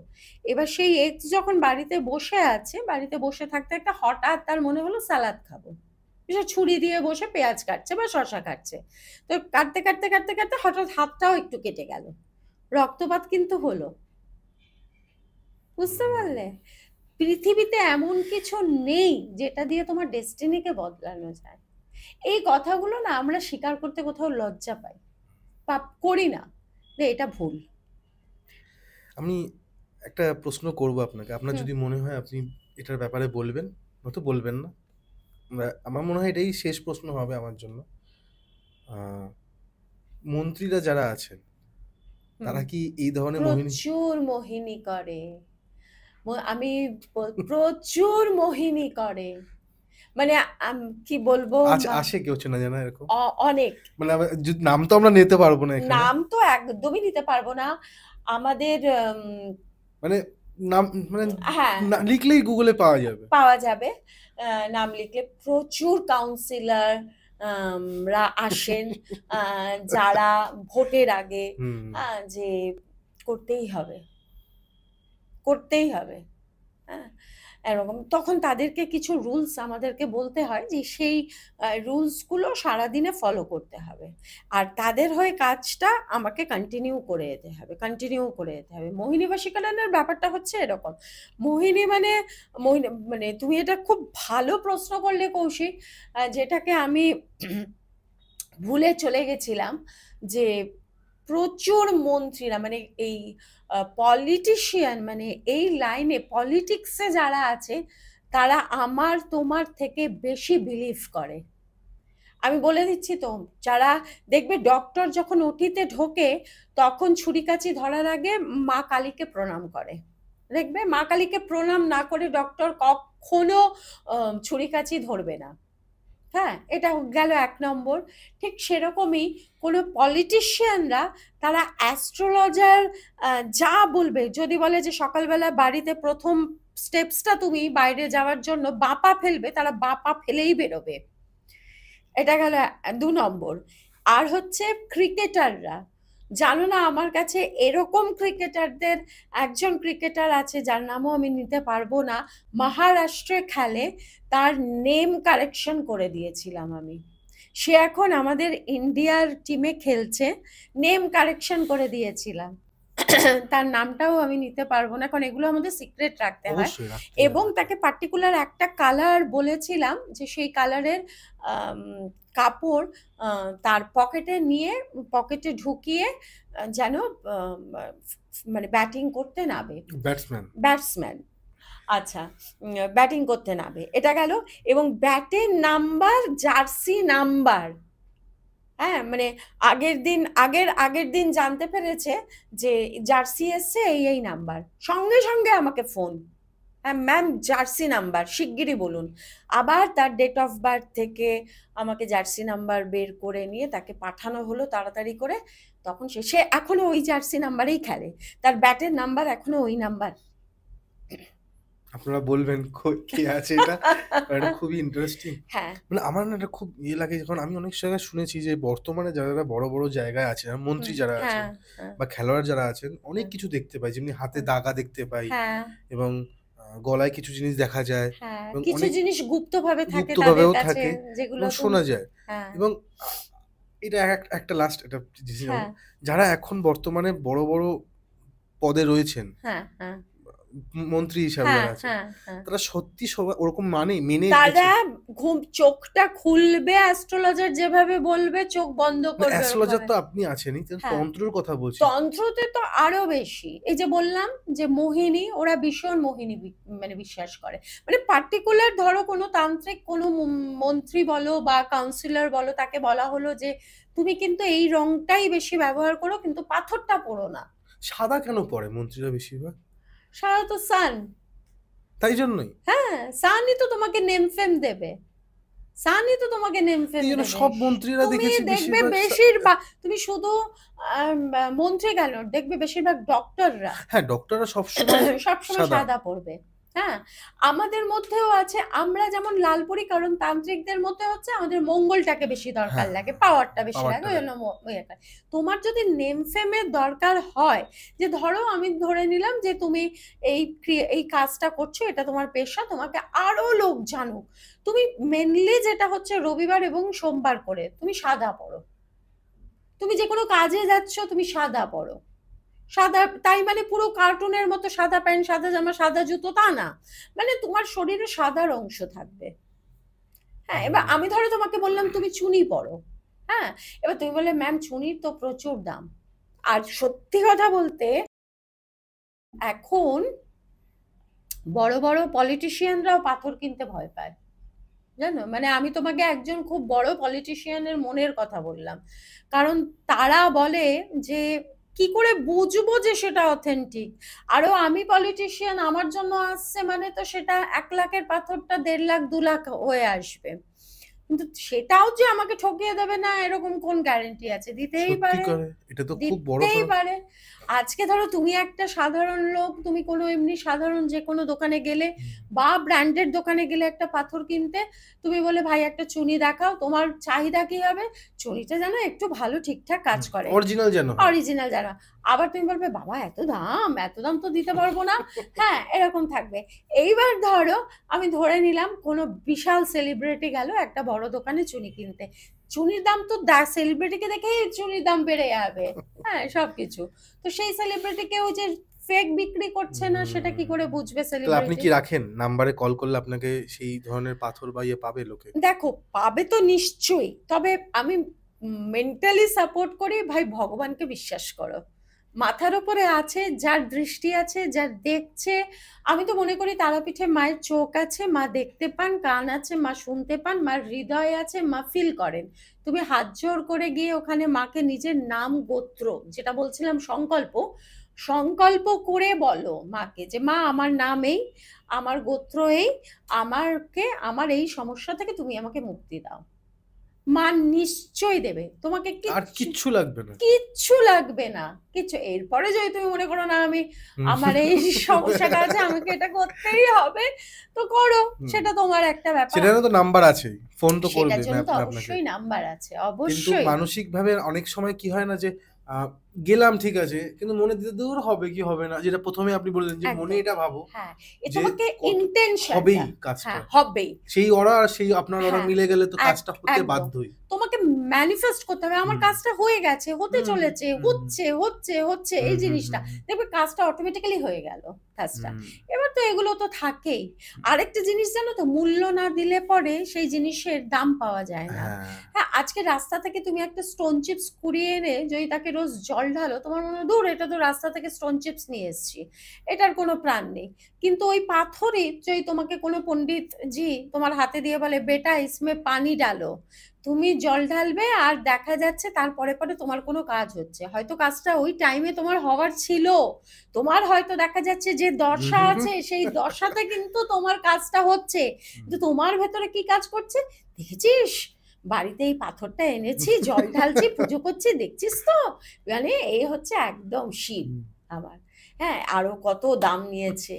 এবার সেই এক্স যখন বাড়িতে বসে আছে, বাড়িতে বসে থাকতে একটা হঠাৎ তার মনে হলো সালাদ খাবো, সে ছুরি দিয়ে বসে পেঁয়াজ কাটছে বা শশা কাটছে, তো কাটতে কাটতে কাটতে কাটতে হঠাৎ হাতটাও একটু কেটে গেল, রক্তপাত কিন্তু হলো, বুঝতে পারলে? পৃথিবীতে এমন কিছু নেই যেটা দিয়ে তোমার ডেস্টিনিকে বদলানো যায়। এই কথাগুলো না আমরা স্বীকার করতে কোথাও লজ্জা পাই, পাপ করি না, যে এটা ভুল। আমি একটা প্রশ্ন করব আপনাকে, আপনার হুম। যদি মনে হয় আপনি এটার ব্যাপারে বলবেন, হয়তো বলবেন না। আমার মনে হয় এটাই শেষ প্রশ্ন হবে আমার জন্য। আহ, মন্ত্রীরা যারা আছেন হুম। তারা কি এই ধরনের মোহিনী? প্রচুর মোহিনী করে, আমি প্রচুর মোহিনী করে, মানে কি বলবো, আসে কেউ চেনা জানা এরকম? অনেক। মানে নাম তো আমরা নিতে পারবো না এখানে, নাম তো একদমই নিতে পারবো না আমাদের, মানে নাম, মানে হ্যাঁ, লিখলেই গুগলে পাওয়া যাবে। পাওয়া যাবে, নাম লিখলে প্রচুর কাউন্সিলর রা আসেন, যারা ভোটের আগে হুম। যে করতেই হবে, করতেই হবে, হ্যাঁ, এরকম তখন তাদেরকে কিছু রুলস আমাদেরকে বলতে হয়, যে সেই রুলসগুলো সারাদিনে ফলো করতে হবে, আর তাদের হয়ে কাজটা আমাকে কন্টিনিউ করে যেতে হবে, কন্টিনিউ করে যেতে হবে। মোহিনী বশীকরণের ব্যাপারটা হচ্ছে এরকম, মোহিনী মানে, মোহিনী মানে তুমি এটা খুব ভালো প্রশ্ন করলে কৌশিক, যেটাকে আমি ভুলে চলে গেছিলাম, যে প্রচুর মন্ত্রীরা, মানে এই পলিটিশিয়ান, মানে এই লাইনে পলিটিক্সে যারা আছে, তারা আমার তোমার থেকে বেশি বিলিভ করে। আমি বলে দিচ্ছি তো, যারা দেখবে ডক্টর যখন ওটিতে ঢোকে, তখন ছুরিকাচি ধরার আগে মা কালীকে প্রণাম করে, দেখবে মা কালীকে প্রণাম না করে ডক্টর কখনো ছুরিকাচি ধরবে না। হ্যাঁ, এটা গেল ১ নম্বর। ঠিক সেরকমই কোনো পলিটিশিয়ানরা, তারা অ্যাস্ট্রোলজার যা বলবে, যদি বলে যে সকালবেলা বাড়িতে ১ম স্টেপসটা তুমি বাইরে যাওয়ার জন্য বাঁ পা ফেলবে, তারা বাঁ পা ফেলেই বেরোবে। এটা গেল ২ নম্বর। আর হচ্ছে ক্রিকেটাররা, জানো না আমার কাছে এরকম ক্রিকেটারদের, একজন ক্রিকেটার আছে যার নামও আমি নিতে পারবো না, মহারাষ্ট্রে খেলে, তার নেম কারেকশন করে দিয়েছিলাম আমি, সে এখন আমাদের ইন্ডিয়ার টিমে খেলছে, নেম কারেকশন করে দিয়েছিলাম, তার নামটাও আমি নিতে পারবো না, কারণ এগুলো আমাদের সিক্রেট রাখতে হয়, অবশ্যই রাখতে এবং হবে। তাকে পার্টিকুলার একটা কালার বলেছিলাম, যে সেই কালারের কাপড় তার পকেটে নিয়ে, পকেটে ঢুকিয়ে যেন মানে ব্যাটিং করতে নাবে, ব্যাটসম্যান। ব্যাটসম্যান, আচ্ছা, ব্যাটিং করতে নাবে, এটা গেল। এবং ব্যাটের নাম্বার জার্সি নাম্বার, হ্যাঁ, মানে আগের দিন জানতে পেরেছে যে জার্সি এসছে, এই নাম্বার, সঙ্গে সঙ্গে আমাকে ফোন, হ্যাঁ ম্যাম জার্সি নাম্বার শিগগিরই বলুন, আবার তার ডেট অফ বার্থ থেকে আমাকে জার্সি নাম্বার বের করে নিয়ে তাকে পাঠানো হলো তাড়াতাড়ি করে, তখন সে এখনো ওই জার্সি নাম্বারেই খেলে, তার ব্যাটের নাম্বার এখনো ওই নাম্বার। আপনারা বলবেন কে আছে এটা, এটা খুবই ইন্টারেস্টিং। হ্যাঁ, মানে আমার না এটা খুব লাগে, যখন আমি অনেক জায়গায় শুনেছি যে বর্তমানে যারা বড় বড় জায়গায় আছেন, মন্ত্রী যারা আছেন হ্যাঁ, হ্যাঁ, বা খেলোয়াড় যারা আছেন, অনেক হ্যাঁ, কিছু দেখতে পাই, যেমনি হাতে হ্যাঁ, দাগা দেখতে পাই, হ্যাঁ, এবং গলায় কিছু জিনিস দেখা যায়, হ্যাঁ, এবং কিছু অনেক জিনিস গুপ্তভাবে থাকে তাদের গুপ্তভাবেও কাছে, থাকে যেগুলো এবং তুমি, শোনা যায়। হ্যাঁ, এবং এটা একটা লাস্ট একটা জিনিস, হ্যাঁ, যারা এখন বর্তমানে বড় বড় পদে রয়েছেন, হ্যাঁ, হ্যাঁ, মন্ত্রী হিসাবে হ্যাঁ যারা আছে, হ্যাঁ হ্যাঁ তারা সত্যি সবাই ওরকম মেনে তারা গেছে? চোখটা খুলবে, অ্যাস্ট্রোলজার যেভাবে বলবে চোখ বন্ধ করবে অ্যাস্ট্রোলজার ওরকম। তো আপনি আছেনই, হ্যাঁ, তন্ত্রের কথা বলছি। তন্ত্রতে তো আরো বেশি। এই যে বললাম যে মোহিনী, ওরা ভীষণ মোহিনী মানে বিশ্বাস করে। মানে পার্টিকুলার ধরো কোনো তান্ত্রিক, কোনো মন্ত্রী বলো বা কাউন্সিলর বলো, তাকে বলা হলো যে তুমি কিন্তু এই রংটাই বেশি ব্যবহার করো, কিন্তু পাথরটা পড়ো না। সাদা কেন পড়ে মন্ত্রীরা বেশিরভাগ? সারা তো সান। তাই জন্যই হ্যাঁ, সানই তো তোমাকে নেম ফেম দেবে, সানই তো তোমাকে নেম ফেম এই জন্য দেবে। সব মন্ত্রীরা তুমি দেখেছি দেখবে বেশিরভাগ বেশিরভাগ, তুমি শুধু মন্ত্রী কেন, দেখবে বেশিরভাগ ডক্টররা হ্যাঁ, ডক্টররা সবসময় সবসময় সাদা। সাদা পড়বে। হ্যাঁ, আমাদের মধ্যেও আছে, আমরা যেমন লাল পরি, কারণ তান্ত্রিকদের মধ্যে হচ্ছে আমাদের মঙ্গলটাকে বেশি দরকার হ্যাঁ, লাগে, পাওয়ারটা বেশি লাগে, পাওয়ারটা ওই জন্য তোমার যদি নেম ফেমের দরকার হয়, যে ধরো আমি ধরে নিলাম যে তুমি এই কাজটা করছো, এটা তোমার পেশা, তোমাকে আরো লোক জানুক, তুমি মেনলি যেটা হচ্ছে রবিবার এবং সোমবার করে তুমি সাদা পড়ো। তুমি যে কোনো কাজে যাচ্ছ তুমি সাদা পড়ো। সাদা, তাই মানে পুরো কার্টুনের মতো সাদা প্যান্ট, সাদা জামা, সাদা জুতো তা না, মানে তোমার শরীরে সাদার অংশ থাকবে। হ্যাঁ, এবার আমি ধরো তোমাকে বললাম তুমি চুনি পরো। হ্যাঁ, এবার তুমি বললে ম্যাম চুনির তো প্রচুর দাম। আর সত্যি কথা বলতে এখন বড় বড় পলিটিশিয়ানরাও পাথর কিনতে ভয় পায়, জানো। মানে আমি তোমাকে একজন খুব বড় পলিটিশিয়ানের মনের কথা বললাম, কারণ তারা বলে যে কি করে বুঝবো যে সেটা অথেন্টিক। আরো আমি পলিটিশিয়ান, আমার জন্য আসছে মানে তো সেটা 1 লাখের পাথরটা 1.5 লাখ 2 লাখ হয়ে আসবে, কিন্তু সেটাও যে আমাকে ঠকিয়ে দেবে না এরকম কোন গ্যারেন্টি আছে? দিতেই সত্যি পারে, করে এটা তো খুব বড় দিতেই পারে। আজকে ধরো তুমি একটা সাধারণ লোক, তুমি কোনো এমনি সাধারণ যে কোনো দোকানে গেলে বা ব্র্যান্ডেড দোকানে গেলে একটা পাথর কিনতে, তুমি বলে ভাই একটা চুনি দেখাও, তোমার চাহিদা কি হবে? চুনিটা যেন একটু ভালো ঠিকঠাক কাজ করে, অরিজিনাল যেন হয়। অরিজিনাল যারা। আবার তুমি বলবে বাবা এত দাম, এত দাম তো দিতে পারবো না। হ্যাঁ, এরকম থাকবে। এইবার ধরো আমি ধরে নিলাম কোনো বিশাল সেলিব্রিটি গেল একটা বড় দোকানে চুনি কিনতে, চুনির দাম তো সেলিব্রিটিকে দেখেই চুনির দাম বেড়ে যাবে। হ্যাঁ, সবকিছু। তো সেই সেলিব্রিটিকে ওই যে ফেক বিক্রি করছে না, সেটা কি করে বুঝবে তাহলে আপনি সেলিব্রিটি? কি রাখেন নাম্বারে কল করলে আপনাকে সেই ধরনের পাথর বা ইয়ে পাবে লোকে? দেখো পাবে তো নিশ্চয়ই, তবে আমি মেন্টালি সাপোর্ট করি ভাই, ভগবানকে বিশ্বাস করো, মাথার উপরে আছে, যার দৃষ্টি আছে, যার দেখছে। আমি তো মনে করি তারাপীঠে মায়ের চোখ আছে, মা দেখতে পান, কান আছে, মা শুনতে পান, মার হৃদয় আছে, মা ফিল করেন। তুমি হাত জোর করে গিয়ে ওখানে মাকে নিজের নাম গোত্র, যেটা বলছিলাম সংকল্প, সংকল্প করে বলো মাকে যে মা আমার নাম এই, আমার গোত্র এই, আমাকে আমার এই সমস্যা থেকে তুমি আমাকে মুক্তি দাও। মা নিশ্চয়ই দেবে তোমাকে, আর কিচ্ছু লাগবে না। কিচ্ছু লাগবে না, কিচ্ছু। এরপরে যদি তুমি মনে করো না আমি আমার এই সমস্যাটা আছে, আমাকে এটা করতেই হবে, তো করো, সেটা তোমার একটা ব্যাপার। সেটারও তো নাম্বার আছে, ফোন তো করবে সেটার জন্য তো আপনাকে। অবশ্যই নাম্বার আছে, কিন্তু অবশ্যই। মানসিক ভাবে অনেক সময় কি হয় না যে গেলাম ঠিক আছে, কিন্তু মনে দিতে দূর হবে কি হবে না, যেটা প্রথমে আপনি বললেন যে মনে এটা ভাবো হ্যাঁ, যে তোমাকে ইন্টেনশন হবেই কাজটা, হ্যাঁ হবেই, সেই ওরা আর সেই আপনার ওরা মিলে গেলে তো কাজটা হতে একদম। বাধ্যই। তোমাকে ম্যানিফেস্ট করতে হবে আমার কাজটা হয়ে গেছে, হতে চলেছে, হচ্ছে হচ্ছে হচ্ছে, এই জিনিসটা দেখবে কাজটা অটোমেটিক্যালি হয়ে গেল কাজটা। এবার তো এগুলো তো থাকেই। আরেকটা জিনিস জানো তো, মূল্য না দিলে পরে সেই জিনিসের দাম পাওয়া যায় না। হ্যাঁ, আজকে রাস্তা থেকে তুমি একটা স্টোন চিপস কুড়িয়ে এনে যদি তাকে রোজ জল ঢালো, তোমার মনে হয় দূর, এটা তো রাস্তা থেকে স্টোন চিপস নিয়ে এসেছি, এটার কোনো প্রাণ নেই। কিন্তু ওই পাথরে যদি তোমাকে কোনো পণ্ডিত জি তোমার হাতে দিয়ে বলে বেটা ইসমে পানি ডালো, তুমি জল ঢালবে আর দেখা যাচ্ছে তারপরে পরে তোমার কোনো কাজ হচ্ছে, হয়তো কাজটা ওই টাইমে তোমার হওয়ার ছিল, তোমার হয়তো দেখা যাচ্ছে যে দশা আছে সেই দশাতে কিন্তু তোমার কাজটা হচ্ছে, কিন্তু তোমার ভেতরে কি কাজ করছে দেখেছিস, বাড়িতে এই পাথরটা এনেছি, জল ঢালছি, পুজো করছি, দেখছিস তো, মানে এই হচ্ছে একদম শিব আমার। হ্যাঁ, আরো কত দাম নিয়েছে,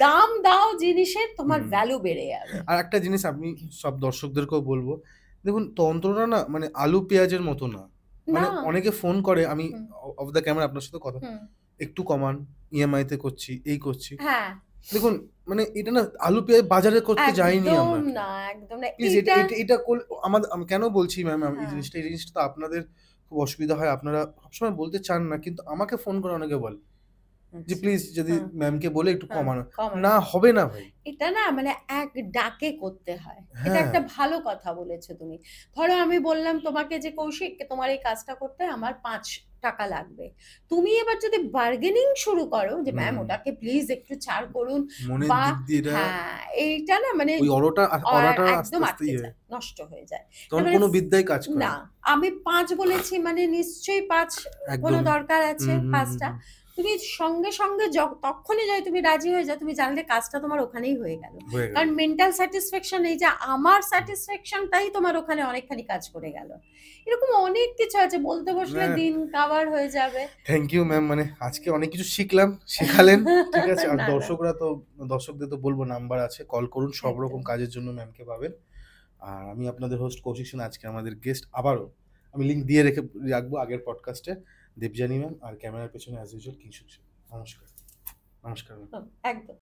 দাম দাও জিনিসের, তোমার ভ্যালু বেড়ে যাবে। আর একটা জিনিস আমি সব দর্শকদেরকেও বলবো, দেখুন তন্ত্রটা না মানে আলু পেঁয়াজের মতো না। মানে অনেকে ফোন করে, আমি অফ দ্য ক্যামেরা আপনার সাথে কথা, একটু কমান, ইএমআই তে করছি, এই করছি। হ্যাঁ, দেখুন মানে এটা না আলু পেঁয়াজ বাজারে করতে যাইনি আমরা, একদম না, একদম না। প্লিজ এটা আমাদের, আমি কেন বলছি ম্যাম এই জিনিসটা তো আপনাদের খুব অসুবিধা হয়, আপনারা সবসময় বলতে চান না, কিন্তু আমাকে ফোন করে অনেকে বলে যে আচ্ছা, প্লিজ যদি হ্যাঁ, ম্যামকে বলে একটু হ্যাঁ, কমানো। কমানো। না হবে না ভাই। এটা না মানে এক ডাকে করতে হয়। এটা হ্যাঁ, একটা ভালো কথা বলেছো তুমি। ধরো আমি বললাম তোমাকে যে, "কৌশিক তোমার এই কাজটা করতে আমার ৳৫ লাগবে।" তুমি এবার যদি বার্গেনিং শুরু করো যে, "ম্যাম হুম, ওটাকে প্লিজ একটু ছাড় করুন" মনের বা দিক দিয়ে এটা হ্যাঁ, এইটা না মানে ওই অরাটা আস্তে একদম আস্তে আটকে ইয়ে যায়, নষ্ট হয়ে যায়। তখন এবারে কোনো বিদ্যাই কাজ করে না, না। আমি ৫ বলেছি মানে নিশ্চয়ই ৫ কোনো একদম। দরকার আছে হুম, হুম, ৫ হুম, টা। হুম। তুমি সঙ্গে, সঙ্গে তক্ষুনি যদি তুমি রাজি হয়ে যাও, তুমি জানলে কাজটা তোমার ওখানেই হয়ে গেল। হয়ে গেল। কারণ মেন্টাল স্যাটিসফ্যাকশন এই যে আমার স্যাটিসফ্যাকশনটাই তোমার ওখানে অনেকখানি কাজ করে গেল। এরকম অনেক কিছু আছে বলতে বসলে হ্যাঁ, দিন কাবার হয়ে যাবে। Thank you ma'am. মানে আজকে অনেক কিছু শিখলাম, শেখালেন। ঠিক আছে? আর না, না, দর্শকদের তো বলব নাম্বার আছে, কল করুন। সব রকম একদম। কাজের জন্য ম্যামকে পাবেন। আর আমি আপনাদের হোস্ট কৌশিক সেন। আজকে আমাদের গেস্ট আবারও আমি লিংক দিয়ে রাখবো আগের পডকাস্টে। দেবযানী ম্যাম আর ক্যামেরার পেছনে অ্যাজ ইউজুয়াল কিংশুক সেন। নমস্কার। নমস্কার ম্যাম। একদম।